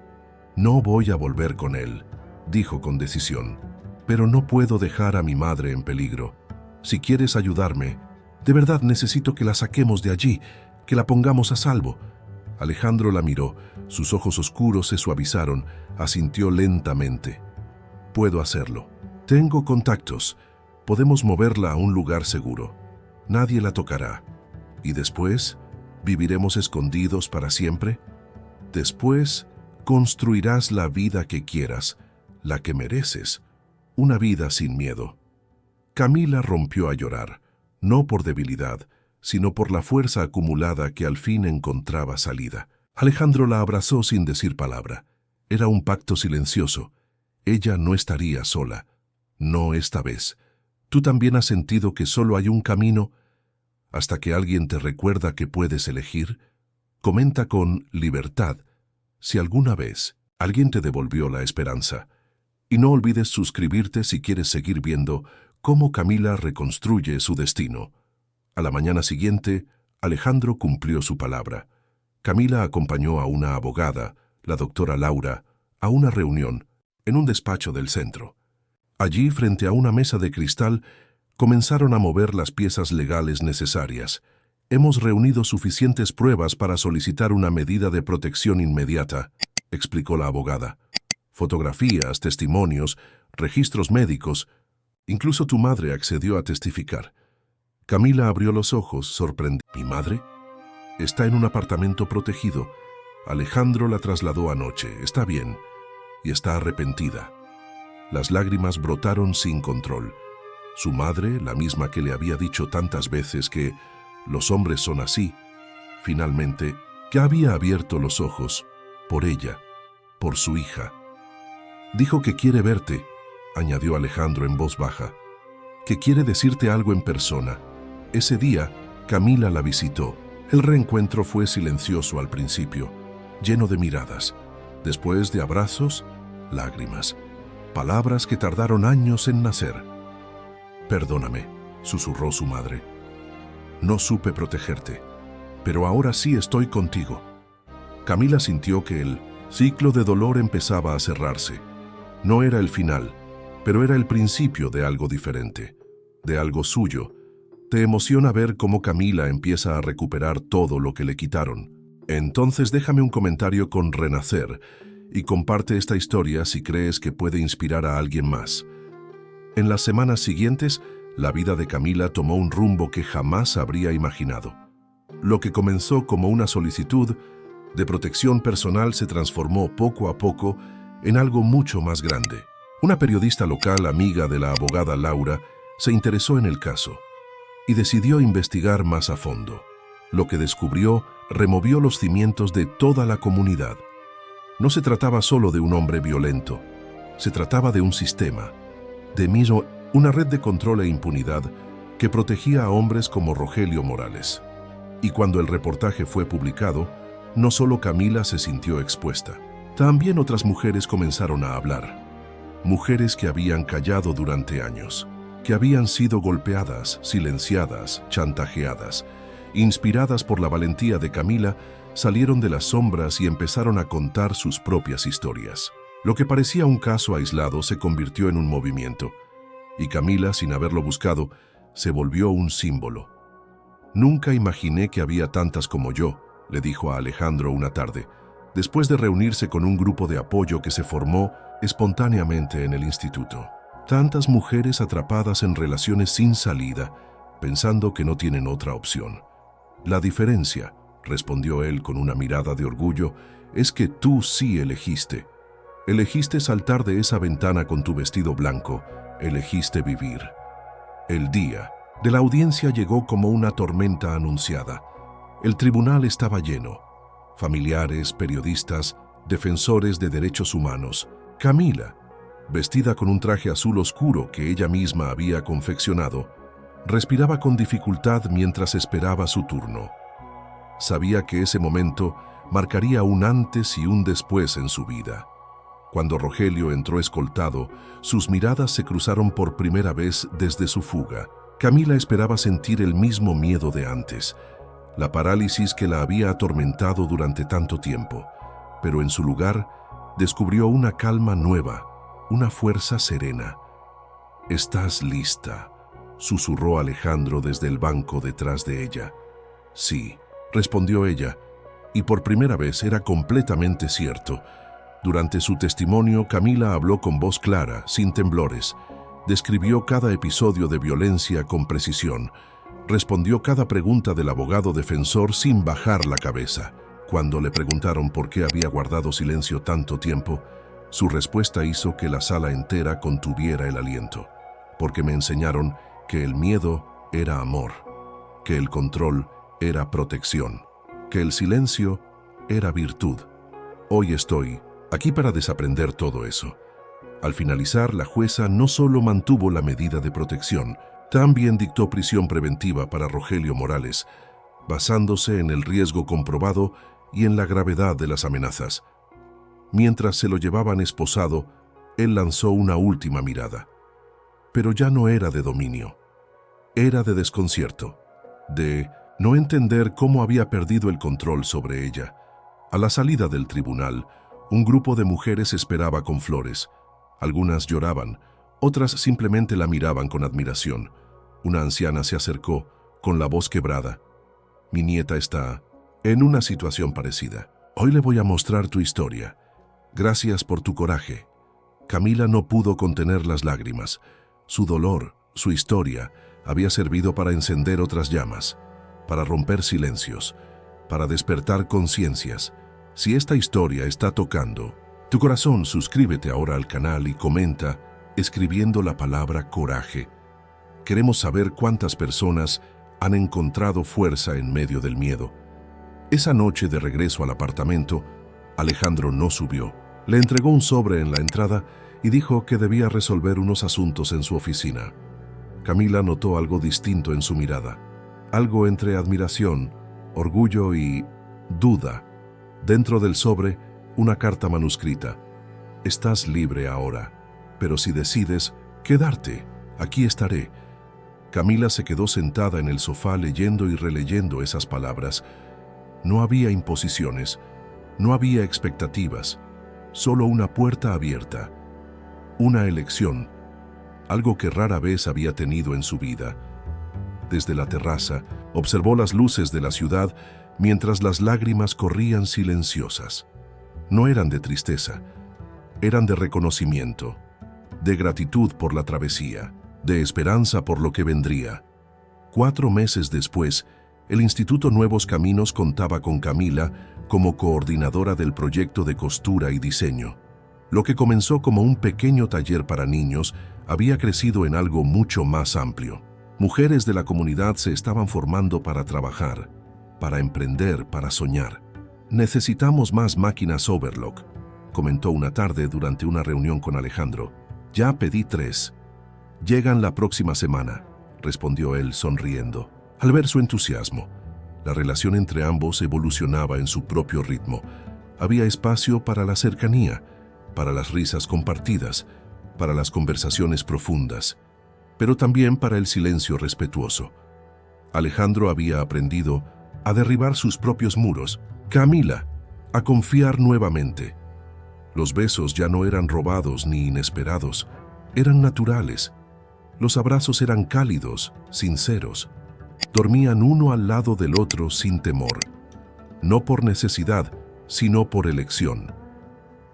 «No voy a volver con él», dijo con decisión. «Pero no puedo dejar a mi madre en peligro. Si quieres ayudarme, de verdad necesito que la saquemos de allí, que la pongamos a salvo». Alejandro la miró, sus ojos oscuros se suavizaron, asintió lentamente. «Puedo hacerlo. Tengo contactos. Podemos moverla a un lugar seguro. Nadie la tocará. ¿Y después? ¿Viviremos escondidos para siempre? Después construirás la vida que quieras, la que mereces, una vida sin miedo». Camila rompió a llorar, no por debilidad, sino por la fuerza acumulada que al fin encontraba salida. Alejandro la abrazó sin decir palabra. Era un pacto silencioso. Ella no estaría sola. No esta vez. ¿Tú también has sentido que solo hay un camino hasta que alguien te recuerda que puedes elegir? Comenta con libertad si alguna vez alguien te devolvió la esperanza. Y no olvides suscribirte si quieres seguir viendo cómo Camila reconstruye su destino. A la mañana siguiente, Alejandro cumplió su palabra. Camila acompañó a una abogada, la doctora Laura, a una reunión en un despacho del centro. Allí, frente a una mesa de cristal, comenzaron a mover las piezas legales necesarias. Hemos reunido suficientes pruebas para solicitar una medida de protección inmediata, explicó la abogada. Fotografías, testimonios, registros médicos. Incluso tu madre accedió a testificar. Camila abrió los ojos, sorprendida. ¿Mi madre? Está en un apartamento protegido. Alejandro la trasladó anoche. Está bien. Y está arrepentida. Las lágrimas brotaron sin control. Su madre, la misma que le había dicho tantas veces que los hombres son así, finalmente, ya había abierto los ojos por ella, por su hija. Dijo que quiere verte, añadió Alejandro en voz baja, que quiere decirte algo en persona. Ese día, Camila la visitó. El reencuentro fue silencioso al principio, lleno de miradas. Después de abrazos, lágrimas. Palabras que tardaron años en nacer. Perdóname, susurró su madre. No supe protegerte, pero ahora sí estoy contigo. Camila sintió que el ciclo de dolor empezaba a cerrarse. No era el final, pero era el principio de algo diferente, de algo suyo. Te emociona ver cómo Camila empieza a recuperar todo lo que le quitaron. Entonces déjame un comentario con Renacer y comparte esta historia si crees que puede inspirar a alguien más. En las semanas siguientes, la vida de Camila tomó un rumbo que jamás habría imaginado. Lo que comenzó como una solicitud de protección personal se transformó poco a poco en algo mucho más grande. Una periodista local, amiga de la abogada Laura, se interesó en el caso y decidió investigar más a fondo. Lo que descubrió removió los cimientos de toda la comunidad. No se trataba solo de un hombre violento, se trataba de un sistema, una red de control e impunidad que protegía a hombres como Rogelio Morales. Y cuando el reportaje fue publicado, no solo Camila se sintió expuesta, también otras mujeres comenzaron a hablar. Mujeres que habían callado durante años, que habían sido golpeadas, silenciadas, chantajeadas. Inspiradas por la valentía de Camila, salieron de las sombras y empezaron a contar sus propias historias. Lo que parecía un caso aislado se convirtió en un movimiento, y Camila, sin haberlo buscado, se volvió un símbolo. Nunca imaginé que había tantas como yo, le dijo a Alejandro una tarde, después de reunirse con un grupo de apoyo que se formó espontáneamente en el instituto. Tantas mujeres atrapadas en relaciones sin salida, pensando que no tienen otra opción. La diferencia, respondió él con una mirada de orgullo, es que tú sí elegiste. Elegiste saltar de esa ventana con tu vestido blanco, elegiste vivir. El día de la audiencia llegó como una tormenta anunciada. El tribunal estaba lleno. Familiares, periodistas, defensores de derechos humanos. Camila, vestida con un traje azul oscuro que ella misma había confeccionado, respiraba con dificultad mientras esperaba su turno. Sabía que ese momento marcaría un antes y un después en su vida. Cuando Rogelio entró escoltado, sus miradas se cruzaron por primera vez desde su fuga. Camila esperaba sentir el mismo miedo de antes, la parálisis que la había atormentado durante tanto tiempo, pero en su lugar descubrió una calma nueva, una fuerza serena. «¿Estás lista?», susurró Alejandro desde el banco detrás de ella. «Sí», respondió ella, y por primera vez era completamente cierto. Durante su testimonio, Camila habló con voz clara, sin temblores. Describió cada episodio de violencia con precisión. Respondió cada pregunta del abogado defensor sin bajar la cabeza. Cuando le preguntaron por qué había guardado silencio tanto tiempo, su respuesta hizo que la sala entera contuviera el aliento. Porque me enseñaron que el miedo era amor, que el control era protección, que el silencio era virtud. Hoy estoy aquí para desaprender todo eso. Al finalizar, la jueza no solo mantuvo la medida de protección, también dictó prisión preventiva para Rogelio Morales, basándose en el riesgo comprobado y en la gravedad de las amenazas. Mientras se lo llevaban esposado, él lanzó una última mirada. Pero ya no era de dominio. Era de desconcierto, de no entender cómo había perdido el control sobre ella. A la salida del tribunal, un grupo de mujeres esperaba con flores. Algunas lloraban, otras simplemente la miraban con admiración. Una anciana se acercó, con la voz quebrada. Mi nieta está en una situación parecida. Hoy le voy a mostrar tu historia. Gracias por tu coraje. Camila no pudo contener las lágrimas. Su dolor, su historia, había servido para encender otras llamas, para romper silencios, para despertar conciencias. Si esta historia está tocando tu corazón, suscríbete ahora al canal y comenta escribiendo la palabra coraje. Queremos saber cuántas personas han encontrado fuerza en medio del miedo. Esa noche de regreso al apartamento, Alejandro no subió. Le entregó un sobre en la entrada y dijo que debía resolver unos asuntos en su oficina. Camila notó algo distinto en su mirada, algo entre admiración, orgullo y duda. Dentro del sobre, una carta manuscrita. Estás libre ahora, pero si decides quedarte, aquí estaré. Camila se quedó sentada en el sofá leyendo y releyendo esas palabras. No había imposiciones, no había expectativas, solo una puerta abierta, una elección, algo que rara vez había tenido en su vida. Desde la terraza, observó las luces de la ciudad mientras las lágrimas corrían silenciosas. No eran de tristeza, eran de reconocimiento, de gratitud por la travesía, de esperanza por lo que vendría. 4 meses después, el Instituto Nuevos Caminos contaba con Camila como coordinadora del proyecto de costura y diseño. Lo que comenzó como un pequeño taller para niños había crecido en algo mucho más amplio. Mujeres de la comunidad se estaban formando para trabajar, para emprender, para soñar. Necesitamos más máquinas Overlock, comentó una tarde durante una reunión con Alejandro. Ya pedí 3. Llegan la próxima semana, respondió él sonriendo. Al ver su entusiasmo, la relación entre ambos evolucionaba en su propio ritmo. Había espacio para la cercanía, para las risas compartidas, para las conversaciones profundas, pero también para el silencio respetuoso. Alejandro había aprendido a derribar sus propios muros. Camila, a confiar nuevamente. Los besos ya no eran robados ni inesperados, eran naturales. Los abrazos eran cálidos, sinceros. Dormían uno al lado del otro sin temor, no por necesidad, sino por elección.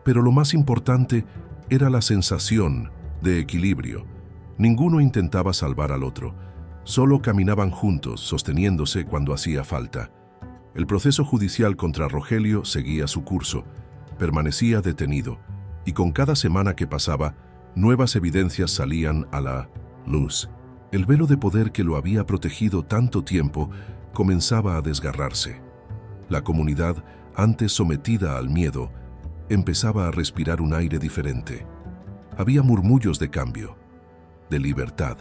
Pero lo más importante era la sensación de equilibrio. Ninguno intentaba salvar al otro, solo caminaban juntos, sosteniéndose cuando hacía falta. El proceso judicial contra Rogelio seguía su curso, permanecía detenido, y con cada semana que pasaba, nuevas evidencias salían a la luz. El velo de poder que lo había protegido tanto tiempo comenzaba a desgarrarse. La comunidad, antes sometida al miedo, empezaba a respirar un aire diferente. Había murmullos de cambio, de libertad.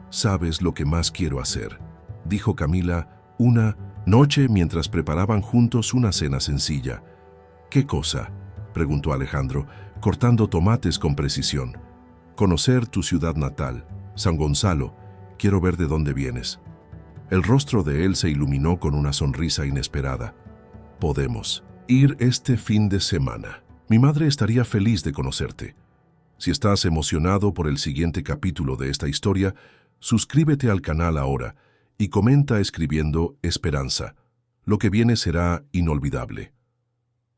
«¿Sabes lo que más quiero hacer?», dijo Camila una noche mientras preparaban juntos una cena sencilla. «¿Qué cosa?», preguntó Alejandro, cortando tomates con precisión. «Conocer tu ciudad natal, San Gonzalo. Quiero ver de dónde vienes». El rostro de él se iluminó con una sonrisa inesperada. «Podemos ir este fin de semana. Mi madre estaría feliz de conocerte. Si estás emocionado por el siguiente capítulo de esta historia, suscríbete al canal ahora y comenta escribiendo Esperanza. Lo que viene será inolvidable».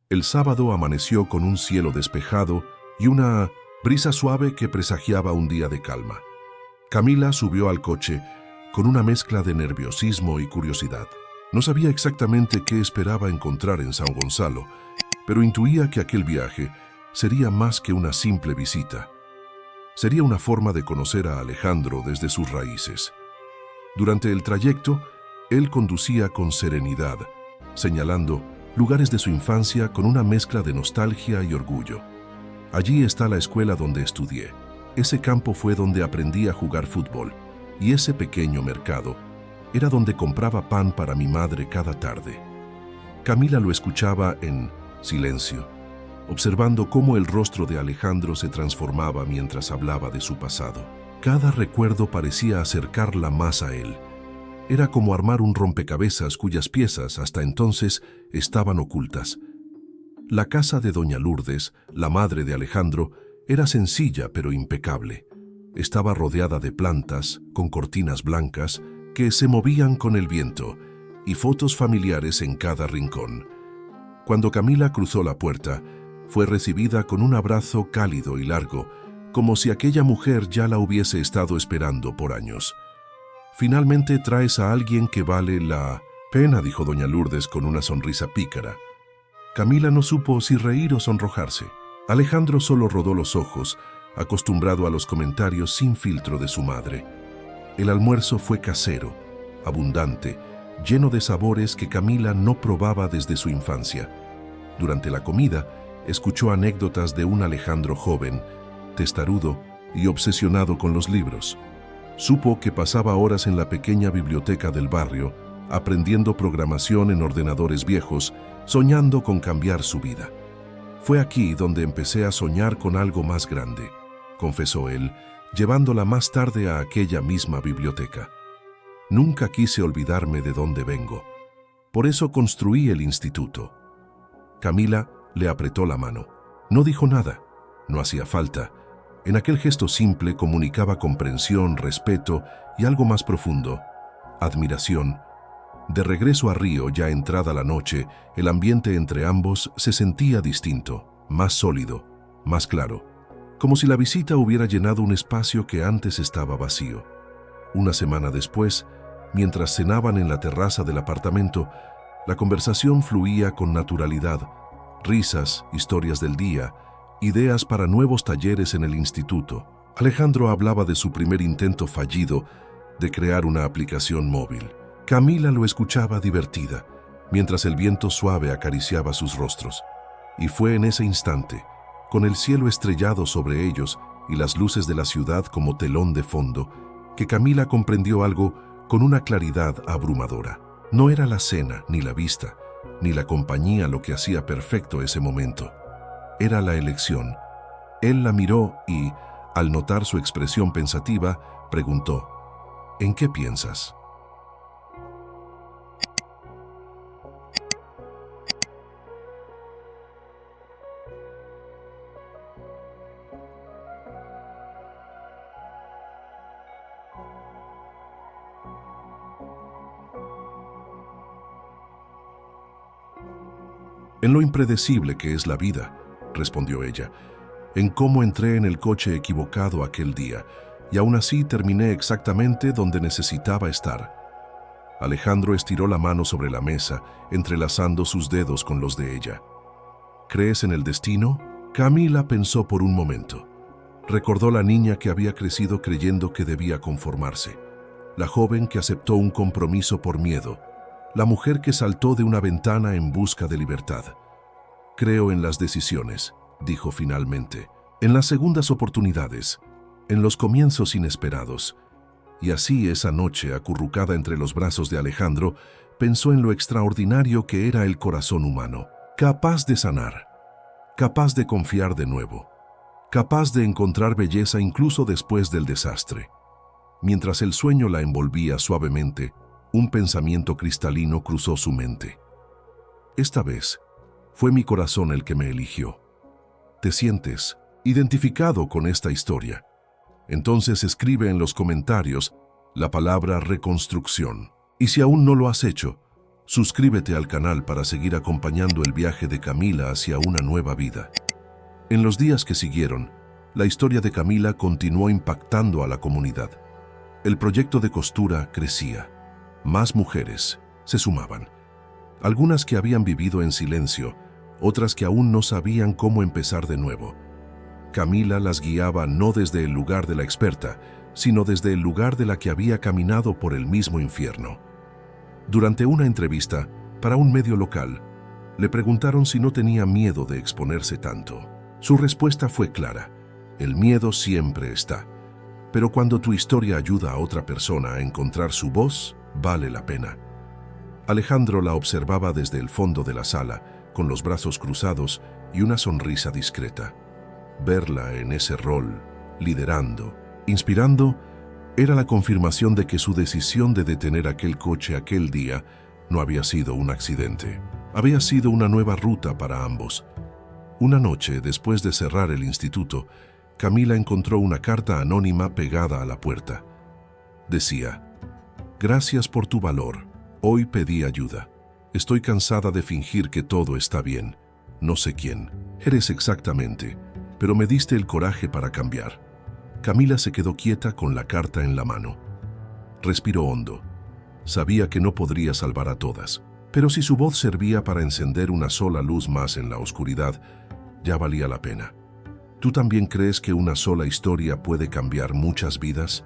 El sábado amaneció con un cielo despejado y una brisa suave que presagiaba un día de calma. Camila subió al coche con una mezcla de nerviosismo y curiosidad. No sabía exactamente qué esperaba encontrar en San Gonzalo, pero intuía que aquel viaje sería más que una simple visita. Sería una forma de conocer a Alejandro desde sus raíces. Durante el trayecto, él conducía con serenidad, señalando lugares de su infancia con una mezcla de nostalgia y orgullo. «Allí está la escuela donde estudié. Ese campo fue donde aprendí a jugar fútbol. Y ese pequeño mercado era donde compraba pan para mi madre cada tarde». Camila lo escuchaba en silencio, observando cómo el rostro de Alejandro se transformaba mientras hablaba de su pasado. Cada recuerdo parecía acercarla más a él. Era como armar un rompecabezas cuyas piezas hasta entonces estaban ocultas. La casa de doña Lourdes, la madre de Alejandro, era sencilla pero impecable. Estaba rodeada de plantas, con cortinas blancas, que se movían con el viento, y fotos familiares en cada rincón. Cuando Camila cruzó la puerta, fue recibida con un abrazo cálido y largo, como si aquella mujer ya la hubiese estado esperando por años. «Finalmente traes a alguien que vale la pena», dijo doña Lourdes con una sonrisa pícara. Camila no supo si reír o sonrojarse. Alejandro solo rodó los ojos, acostumbrado a los comentarios sin filtro de su madre. El almuerzo fue casero, abundante, lleno de sabores que Camila no probaba desde su infancia. Durante la comida, escuchó anécdotas de un Alejandro joven, testarudo y obsesionado con los libros. Supo que pasaba horas en la pequeña biblioteca del barrio, aprendiendo programación en ordenadores viejos, soñando con cambiar su vida. «Fue aquí donde empecé a soñar con algo más grande», confesó él, llevándola más tarde a aquella misma biblioteca. «Nunca quise olvidarme de dónde vengo. Por eso construí el instituto». Camila le apretó la mano. No dijo nada. No hacía falta. En aquel gesto simple comunicaba comprensión, respeto y algo más profundo, admiración. De regreso a Río, ya entrada la noche, el ambiente entre ambos se sentía distinto, más sólido, más claro, como si la visita hubiera llenado un espacio que antes estaba vacío. Una semana después, mientras cenaban en la terraza del apartamento, la conversación fluía con naturalidad, risas, historias del día, ideas para nuevos talleres en el instituto. Alejandro hablaba de su primer intento fallido de crear una aplicación móvil. Camila lo escuchaba divertida, mientras el viento suave acariciaba sus rostros. Y fue en ese instante, con el cielo estrellado sobre ellos y las luces de la ciudad como telón de fondo, que Camila comprendió algo con una claridad abrumadora. No era la cena, ni la vista, ni la compañía lo que hacía perfecto ese momento. Era la elección. Él la miró y, al notar su expresión pensativa, preguntó: «¿En qué piensas?». «En lo impredecible que es la vida», respondió ella, «en cómo entré en el coche equivocado aquel día, y aún así terminé exactamente donde necesitaba estar». Alejandro estiró la mano sobre la mesa, entrelazando sus dedos con los de ella. «¿Crees en el destino?». Camila pensó por un momento. Recordó la niña que había crecido creyendo que debía conformarse, la joven que aceptó un compromiso por miedo, la mujer que saltó de una ventana en busca de libertad. «Creo en las decisiones», dijo finalmente, «en las segundas oportunidades, en los comienzos inesperados». Y así esa noche, acurrucada entre los brazos de Alejandro, pensó en lo extraordinario que era el corazón humano, capaz de sanar, capaz de confiar de nuevo, capaz de encontrar belleza incluso después del desastre. Mientras el sueño la envolvía suavemente, un pensamiento cristalino cruzó su mente. «Esta vez, fue mi corazón el que me eligió». ¿Te sientes identificado con esta historia? Entonces escribe en los comentarios la palabra reconstrucción. Y si aún no lo has hecho, suscríbete al canal para seguir acompañando el viaje de Camila hacia una nueva vida. En los días que siguieron, la historia de Camila continuó impactando a la comunidad. El proyecto de costura crecía. Más mujeres se sumaban. Algunas que habían vivido en silencio, otras que aún no sabían cómo empezar de nuevo. Camila las guiaba no desde el lugar de la experta, sino desde el lugar de la que había caminado por el mismo infierno. Durante una entrevista para un medio local, le preguntaron si no tenía miedo de exponerse tanto. Su respuesta fue clara: el miedo siempre está, pero cuando tu historia ayuda a otra persona a encontrar su voz, vale la pena. Alejandro la observaba desde el fondo de la sala, con los brazos cruzados y una sonrisa discreta. Verla en ese rol, liderando, inspirando, era la confirmación de que su decisión de detener aquel coche aquel día no había sido un accidente. Había sido una nueva ruta para ambos. Una noche, después de cerrar el instituto, Camila encontró una carta anónima pegada a la puerta. Decía: «Gracias por tu valor, Hoy pedí ayuda. Estoy cansada de fingir que todo está bien. No sé quién eres exactamente, pero me diste el coraje para cambiar. Camila se quedó quieta con la carta en la mano. Respiró hondo. Sabía que no podría salvar a todas, pero si su voz servía para encender una sola luz más en la oscuridad, ya valía la pena. ¿Tú también crees que una sola historia puede cambiar muchas vidas?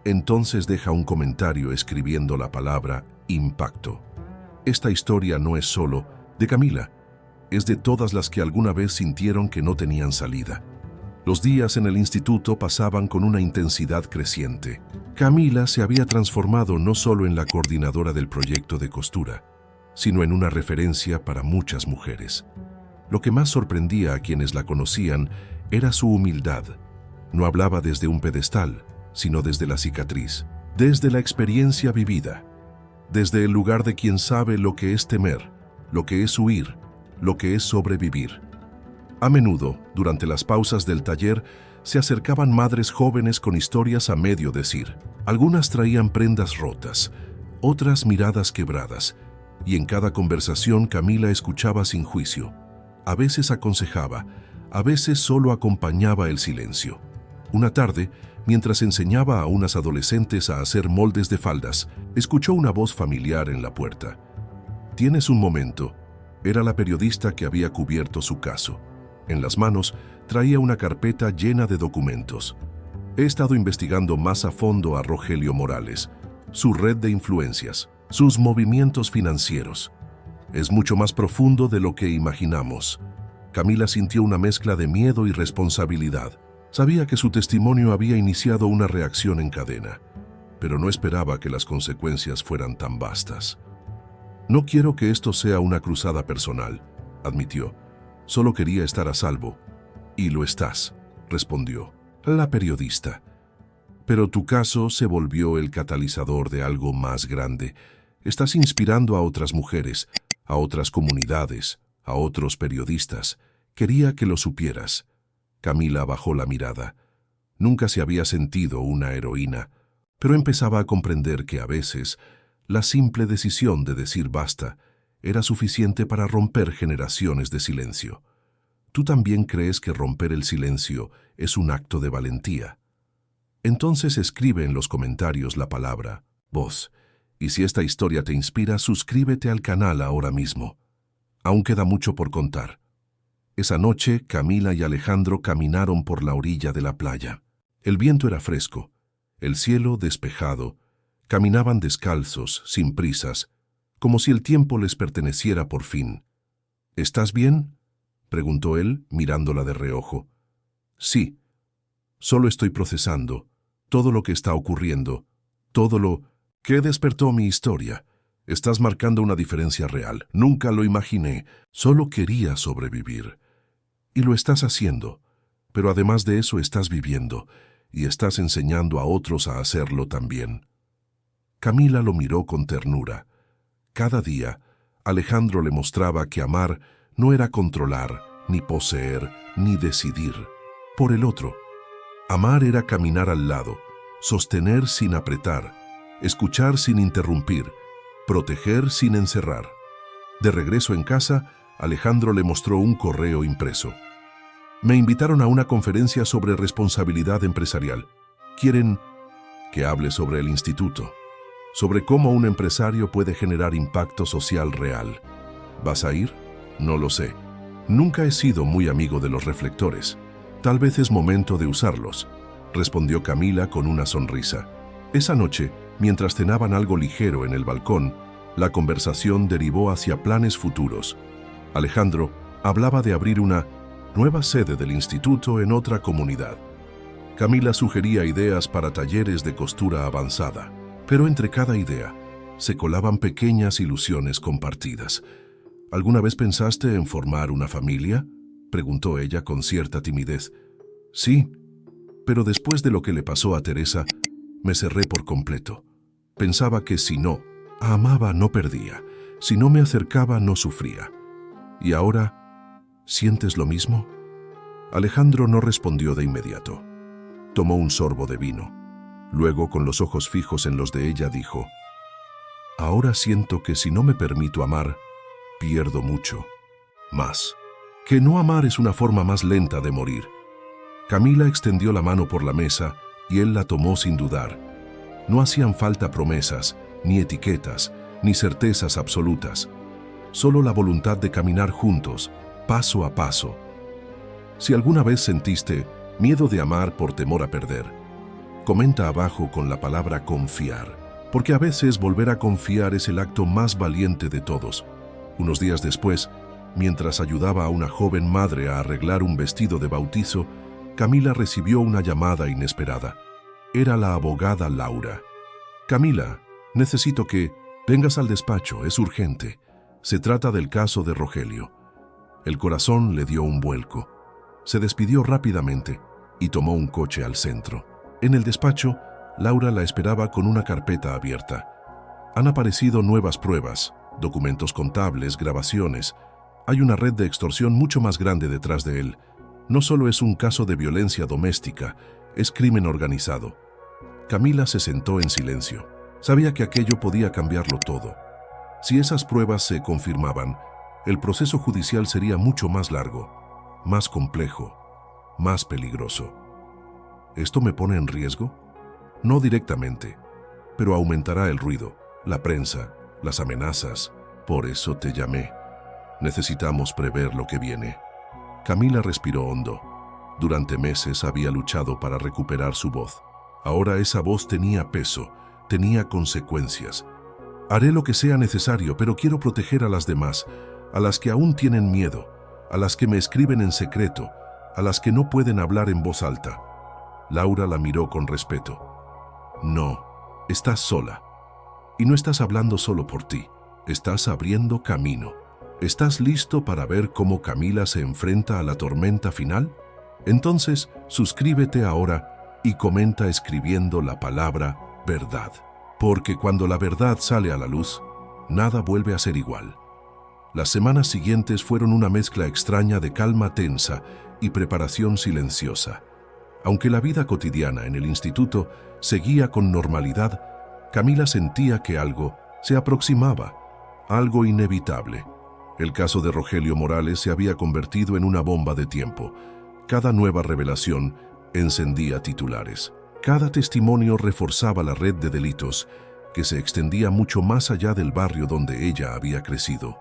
Entonces deja un comentario escribiendo la palabra impacto. Esta historia no es solo de Camila, es de todas las que alguna vez sintieron que no tenían salida. Los días en el instituto pasaban con una intensidad creciente. Camila se había transformado no solo en la coordinadora del proyecto de costura, sino en una referencia para muchas mujeres. Lo que más sorprendía a quienes la conocían era su humildad. No hablaba desde un pedestal, sino desde la cicatriz, desde la experiencia vivida, desde el lugar de quien sabe lo que es temer, lo que es huir, lo que es sobrevivir. A menudo, durante las pausas del taller, se acercaban madres jóvenes con historias a medio decir. Algunas traían prendas rotas, otras miradas quebradas, y en cada conversación Camila escuchaba sin juicio. A veces aconsejaba, a veces solo acompañaba el silencio. Una tarde, mientras enseñaba a unas adolescentes a hacer moldes de faldas, escuchó una voz familiar en la puerta. «¿Tienes un momento?». Era la periodista que había cubierto su caso. En las manos traía una carpeta llena de documentos. He estado investigando más a fondo a Rogelio Morales, su red de influencias, sus movimientos financieros. Es mucho más profundo de lo que imaginamos. Camila sintió una mezcla de miedo y responsabilidad. Sabía que su testimonio había iniciado una reacción en cadena, pero no esperaba que las consecuencias fueran tan vastas. «No quiero que esto sea una cruzada personal», admitió. «Solo quería estar a salvo». «Y lo estás», respondió la periodista. «Pero tu caso se volvió el catalizador de algo más grande. Estás inspirando a otras mujeres, a otras comunidades, a otros periodistas. Quería que lo supieras». Camila bajó la mirada. Nunca se había sentido una heroína, pero empezaba a comprender que a veces la simple decisión de decir basta era suficiente para romper generaciones de silencio. ¿Tú también crees que romper el silencio es un acto de valentía? Entonces escribe en los comentarios la palabra voz. Y si esta historia te inspira, suscríbete al canal ahora mismo. Aún queda mucho por contar. Esa noche, Camila y Alejandro caminaron por la orilla de la playa. El viento era fresco, el cielo despejado. Caminaban descalzos, sin prisas, como si el tiempo les perteneciera por fin. «¿Estás bien?», preguntó él, mirándola de reojo. «Sí, solo estoy procesando todo lo que está ocurriendo, todo lo que despertó mi historia. Estás marcando una diferencia real. Nunca lo imaginé, solo quería sobrevivir. Y lo estás haciendo, pero además de eso estás viviendo, y estás enseñando a otros a hacerlo también». Camila lo miró con ternura. Cada día, Alejandro le mostraba que amar no era controlar, ni poseer, ni decidir por el otro. Amar era caminar al lado, sostener sin apretar, escuchar sin interrumpir, proteger sin encerrar. De regreso en casa, Alejandro le mostró un correo impreso. «Me invitaron a una conferencia sobre responsabilidad empresarial. Quieren que hable sobre el instituto, sobre cómo un empresario puede generar impacto social real. ¿Vas a ir? No lo sé. Nunca he sido muy amigo de los reflectores. Tal vez es momento de usarlos», respondió Camila con una sonrisa. Esa noche, mientras cenaban algo ligero en el balcón, la conversación derivó hacia planes futuros. Alejandro hablaba de abrir una nueva sede del instituto en otra comunidad. Camila sugería ideas para talleres de costura avanzada, pero entre cada idea se colaban pequeñas ilusiones compartidas. «¿Alguna vez pensaste en formar una familia?», preguntó ella con cierta timidez. «Sí, pero después de lo que le pasó a Teresa, me cerré por completo. Pensaba que si no amaba, no perdía. Si no me acercaba, no sufría. ¿Y ahora sientes lo mismo?». Alejandro no respondió de inmediato. Tomó un sorbo de vino. Luego, con los ojos fijos en los de ella, dijo: Ahora siento que si no me permito amar, pierdo mucho. Más. Que no amar es una forma más lenta de morir. Camila extendió la mano por la mesa y él la tomó sin dudar. No hacían falta promesas, ni etiquetas, ni certezas absolutas. Solo la voluntad de caminar juntos, paso a paso. Si alguna vez sentiste miedo de amar por temor a perder, comenta abajo con la palabra confiar, porque a veces volver a confiar es el acto más valiente de todos. Unos días después, mientras ayudaba a una joven madre a arreglar un vestido de bautizo, Camila recibió una llamada inesperada. Era la abogada Laura. Camila, necesito que vengas al despacho, es urgente. Se trata del caso de Rogelio. El corazón le dio un vuelco. Se despidió rápidamente y tomó un coche al centro. En el despacho, Laura la esperaba con una carpeta abierta. Han aparecido nuevas pruebas, documentos contables, grabaciones. Hay una red de extorsión mucho más grande detrás de él. No solo es un caso de violencia doméstica, es crimen organizado. Camila se sentó en silencio. Sabía que aquello podía cambiarlo todo. Si esas pruebas se confirmaban, el proceso judicial sería mucho más largo, más complejo, más peligroso. ¿Esto me pone en riesgo? No directamente, pero aumentará el ruido, la prensa, las amenazas. Por eso te llamé. Necesitamos prever lo que viene. Camila respiró hondo. Durante meses había luchado para recuperar su voz. Ahora esa voz tenía peso, tenía consecuencias. Haré lo que sea necesario, pero quiero proteger a las demás, a las que aún tienen miedo, a las que me escriben en secreto, a las que no pueden hablar en voz alta. Laura la miró con respeto. No, estás sola. Y no estás hablando solo por ti, estás abriendo camino. ¿Estás listo para ver cómo Camila se enfrenta a la tormenta final? Entonces, suscríbete ahora y comenta escribiendo la palabra verdad. Porque cuando la verdad sale a la luz, nada vuelve a ser igual. Las semanas siguientes fueron una mezcla extraña de calma tensa y preparación silenciosa. Aunque la vida cotidiana en el instituto seguía con normalidad, Camila sentía que algo se aproximaba, algo inevitable. El caso de Rogelio Morales se había convertido en una bomba de tiempo. Cada nueva revelación encendía titulares. Cada testimonio reforzaba la red de delitos que se extendía mucho más allá del barrio donde ella había crecido.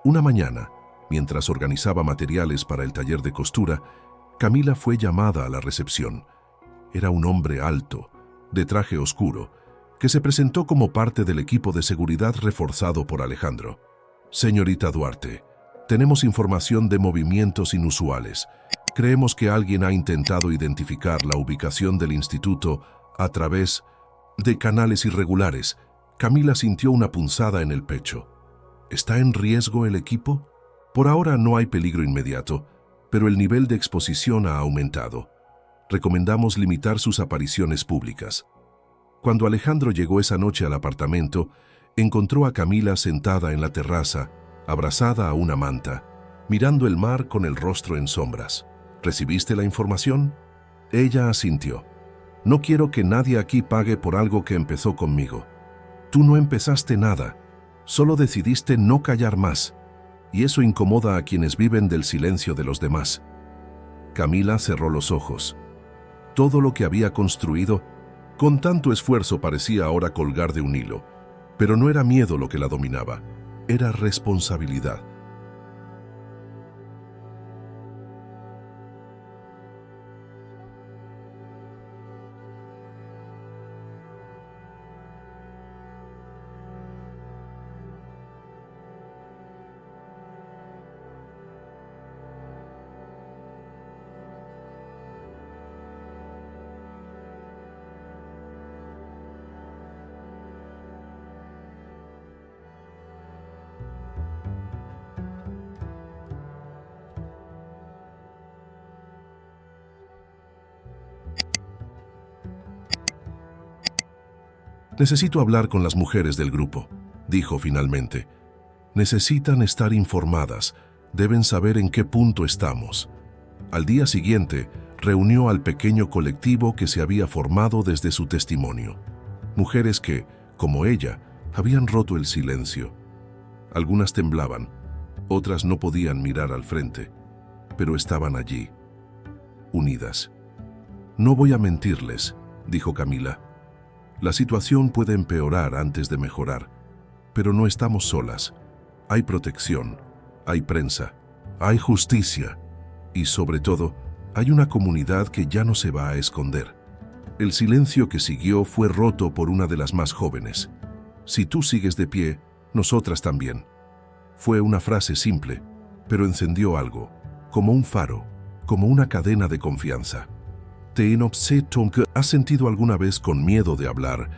Una mañana, mientras organizaba materiales para el taller de costura, Camila fue llamada a la recepción. Era un hombre alto, de traje oscuro, que se presentó como parte del equipo de seguridad reforzado por Alejandro. Señorita Duarte, tenemos información de movimientos inusuales. Creemos que alguien ha intentado identificar la ubicación del instituto a través de canales irregulares. Camila sintió una punzada en el pecho. ¿Está en riesgo el equipo? Por ahora no hay peligro inmediato, pero el nivel de exposición ha aumentado. Recomendamos limitar sus apariciones públicas. Cuando Alejandro llegó esa noche al apartamento, encontró a Camila sentada en la terraza, abrazada a una manta, mirando el mar con el rostro en sombras. ¿Recibiste la información? Ella asintió. No quiero que nadie aquí pague por algo que empezó conmigo. Tú no empezaste nada, solo decidiste no callar más, y eso incomoda a quienes viven del silencio de los demás. Camila cerró los ojos. Todo lo que había construido, con tanto esfuerzo, parecía ahora colgar de un hilo. Pero no era miedo lo que la dominaba, era responsabilidad. Necesito hablar con las mujeres del grupo, dijo finalmente. Necesitan estar informadas, deben saber en qué punto estamos. Al día siguiente, reunió al pequeño colectivo que se había formado desde su testimonio. Mujeres que, como ella, Habían roto el silencio. Algunas temblaban, otras no podían mirar al frente, pero estaban allí, unidas. «No voy a mentirles», dijo Camila. «La situación puede empeorar antes de mejorar, pero no estamos solas. Hay protección, hay prensa, hay justicia y, sobre todo, hay una comunidad que ya no se va a esconder». El silencio que siguió fue roto por una de las más jóvenes. «Si tú sigues de pie, nosotras también». Fue una frase simple, pero encendió algo, como un faro, como una cadena de confianza. ¿Has sentido alguna vez con miedo de hablar,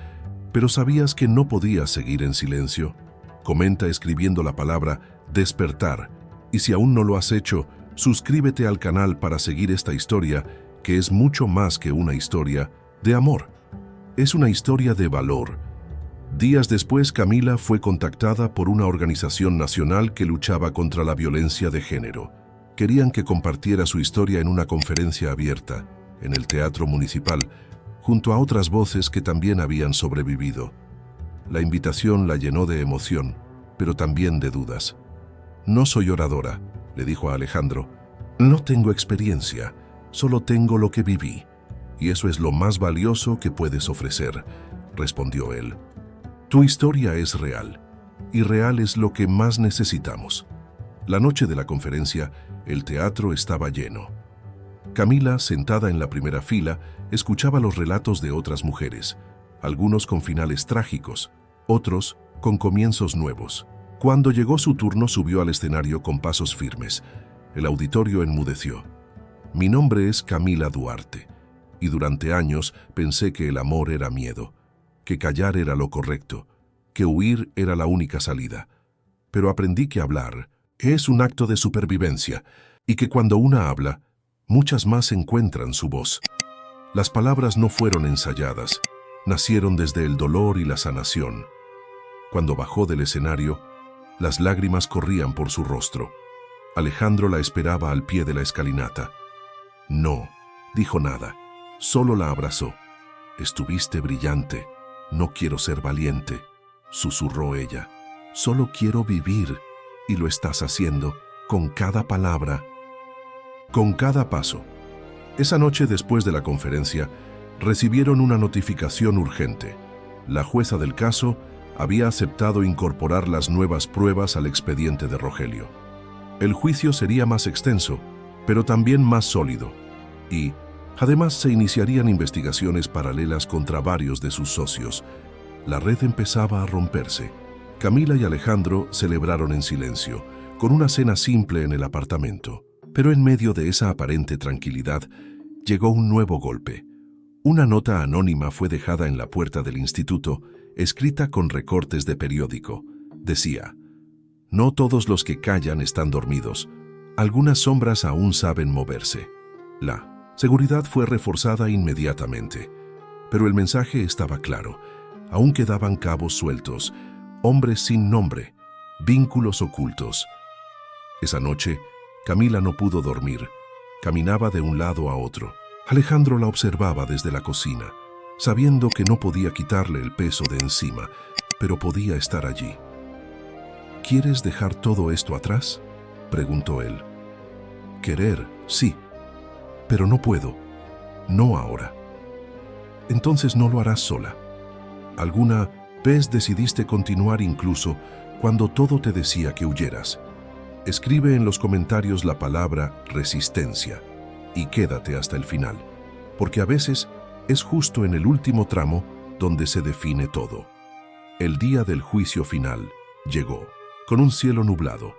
pero sabías que no podías seguir en silencio? Comenta escribiendo la palabra despertar, y si aún no lo has hecho, suscríbete al canal para seguir esta historia, que es mucho más que una historia de amor. Es una historia de valor. Días después, Camila fue contactada por una organización nacional que luchaba contra la violencia de género. Querían que compartiera su historia en una conferencia abierta, en el Teatro Municipal, junto a otras voces que también habían sobrevivido. La invitación la llenó de emoción, pero también de dudas. «No soy oradora», le dijo a Alejandro. «No tengo experiencia, solo tengo lo que viví. Y eso es lo más valioso que puedes ofrecer», respondió él. «Tu historia es real, y real es lo que más necesitamos». La noche de la conferencia, el teatro estaba lleno. Camila, sentada en la primera fila, escuchaba los relatos de otras mujeres, algunos con finales trágicos, otros con comienzos nuevos. Cuando llegó su turno, subió al escenario con pasos firmes. El auditorio enmudeció. «Mi nombre es Camila Duarte, y durante años pensé que el amor era miedo, que callar era lo correcto, que huir era la única salida. Pero aprendí que hablar es un acto de supervivencia, y que cuando una habla, muchas más encuentran su voz. Las palabras no fueron ensayadas, nacieron desde el dolor y la sanación». Cuando bajó del escenario, las lágrimas corrían por su rostro. Alejandro la esperaba al pie de la escalinata. No dijo nada, solo la abrazó. «Estuviste brillante, no quiero ser valiente», susurró ella. «Solo quiero vivir, y lo estás haciendo, con cada palabra, con cada paso». Esa noche, después de la conferencia, recibieron una notificación urgente. La jueza del caso había aceptado incorporar las nuevas pruebas al expediente de Rogelio. El juicio sería más extenso, pero también más sólido, y además se iniciarían investigaciones paralelas contra varios de sus socios. La red empezaba a romperse. Camila y Alejandro celebraron en silencio, con una cena simple en el apartamento. Pero en medio de esa aparente tranquilidad, llegó un nuevo golpe. Una nota anónima fue dejada en la puerta del instituto, escrita con recortes de periódico. Decía: «No todos los que callan están dormidos. Algunas sombras aún saben moverse». La seguridad fue reforzada inmediatamente, pero el mensaje estaba claro. Aún quedaban cabos sueltos, hombres sin nombre, vínculos ocultos. Esa noche, Camila no pudo dormir. Caminaba de un lado a otro. Alejandro la observaba desde la cocina, sabiendo que no podía quitarle el peso de encima, pero podía estar allí. «¿Quieres dejar todo esto atrás?», preguntó él. «Querer, sí, pero no puedo, no ahora». «Entonces no lo harás sola. ¿Alguna vez decidiste continuar incluso cuando todo te decía que huyeras? Escribe en los comentarios la palabra resistencia y quédate hasta el final, porque a veces es justo en el último tramo donde se define todo». El día del juicio final llegó, con un cielo nublado,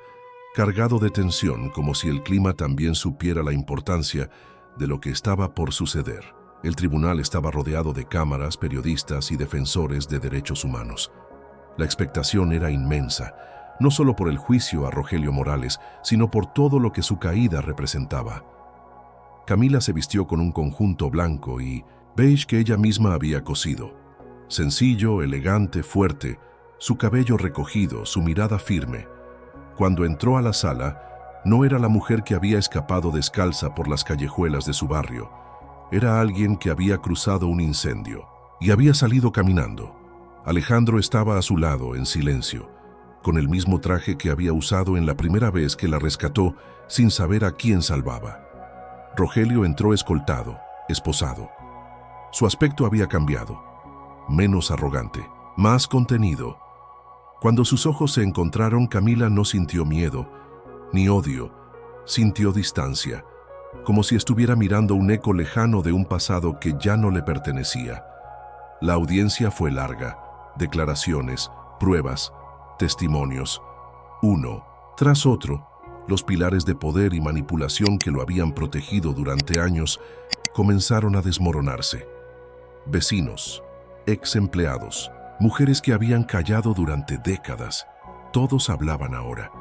cargado de tensión, como si el clima también supiera la importancia de lo que estaba por suceder. El tribunal estaba rodeado de cámaras, periodistas y defensores de derechos humanos. La expectación era inmensa, no solo por el juicio a Rogelio Morales, sino por todo lo que su caída representaba. Camila se vistió con un conjunto blanco y beige que ella misma había cosido. Sencillo, elegante, fuerte, su cabello recogido, su mirada firme. Cuando entró a la sala, no era la mujer que había escapado descalza por las callejuelas de su barrio. Era alguien que había cruzado un incendio y había salido caminando. Alejandro estaba a su lado, en silencio, con el mismo traje que había usado en la primera vez que la rescató sin saber a quién salvaba. Rogelio entró escoltado, esposado. Su aspecto había cambiado, menos arrogante, más contenido. Cuando sus ojos se encontraron, Camila no sintió miedo, ni odio, sintió distancia, como si estuviera mirando un eco lejano de un pasado que ya no le pertenecía. La audiencia fue larga, declaraciones, pruebas, testimonios. Uno tras otro, los pilares de poder y manipulación que lo habían protegido durante años comenzaron a desmoronarse. Vecinos, ex empleados, mujeres que habían callado durante décadas, todos hablaban ahora.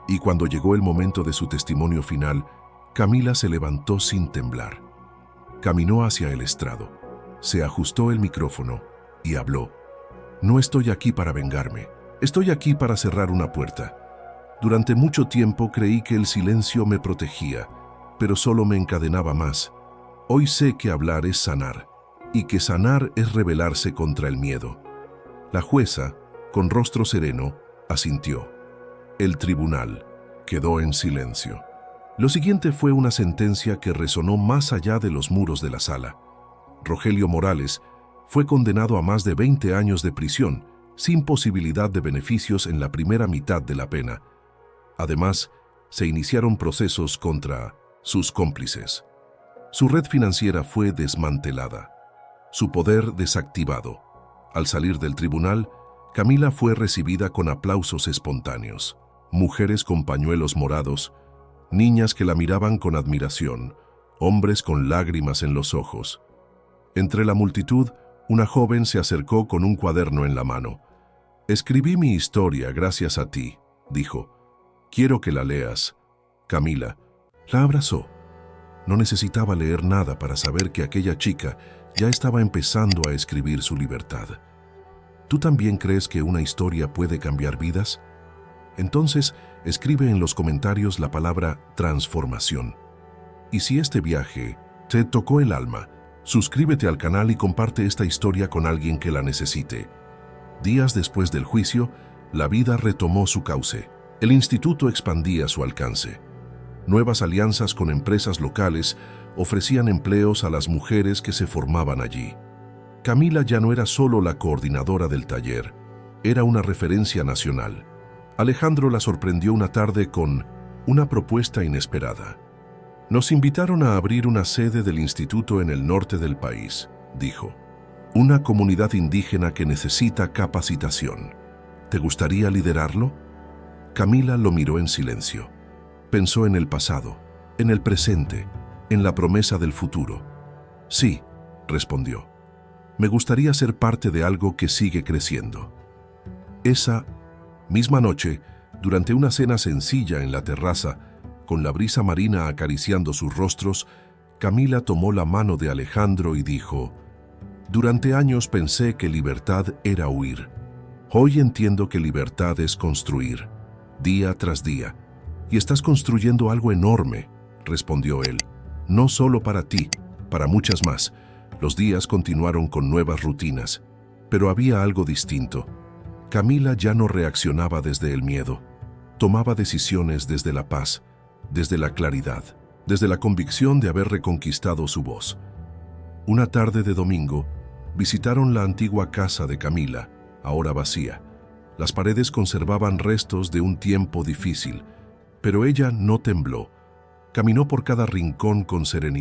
Y cuando llegó el momento de su testimonio final, Camila se levantó sin temblar. Caminó hacia el estrado, se ajustó el micrófono y habló. No estoy aquí para vengarme, estoy aquí para cerrar una puerta. Durante mucho tiempo creí que el silencio me protegía, pero solo me encadenaba más. Hoy sé que hablar es sanar, y que sanar es rebelarse contra el miedo. La jueza, con rostro sereno, asintió. El tribunal quedó en silencio. Lo siguiente fue una sentencia que resonó más allá de los muros de la sala. Rogelio Morales fue condenado a más de 20 años de prisión, sin posibilidad de beneficios en la primera mitad de la pena. Además, se iniciaron procesos contra sus cómplices. Su red financiera fue desmantelada, su poder desactivado. Al salir del tribunal, Camila fue recibida con aplausos espontáneos. Mujeres con pañuelos morados, niñas que la miraban con admiración, hombres con lágrimas en los ojos. Entre la multitud, una joven se acercó con un cuaderno en la mano. «Escribí mi historia gracias a ti», dijo. «Quiero que la leas». Camila la abrazó. No necesitaba leer nada para saber que aquella chica ya estaba empezando a escribir su libertad. ¿Tú también crees que una historia puede cambiar vidas? Entonces, escribe en los comentarios la palabra transformación. Y si este viaje te tocó el alma, suscríbete al canal y comparte esta historia con alguien que la necesite. Días después del juicio, la vida retomó su cauce. El instituto expandía su alcance. Nuevas alianzas con empresas locales ofrecían empleos a las mujeres que se formaban allí. Camila ya no era solo la coordinadora del taller, era una referencia nacional. Alejandro la sorprendió una tarde con una propuesta inesperada. «Nos invitaron a abrir una sede del instituto en el norte del país», dijo. «Una comunidad indígena que necesita capacitación. ¿Te gustaría liderarlo?» Camila lo miró en silencio. Pensó en el pasado, en el presente, en la promesa del futuro. «Sí», respondió. «Me gustaría ser parte de algo que sigue creciendo». Esa misma noche, durante una cena sencilla en la terraza, con la brisa marina acariciando sus rostros, Camila tomó la mano de Alejandro y dijo: «Durante años pensé que libertad era huir. Hoy entiendo que libertad es construir, día tras día. Y estás construyendo algo enorme», respondió él. «No solo para ti, para muchas más». Los días continuaron con nuevas rutinas, pero había algo distinto. Camila ya no reaccionaba desde el miedo. Tomaba decisiones desde la paz, desde la claridad, desde la convicción de haber reconquistado su voz. Una tarde de domingo, visitaron la antigua casa de Camila, ahora vacía. Las paredes conservaban restos de un tiempo difícil, pero ella no tembló. Caminó por cada rincón con serenidad.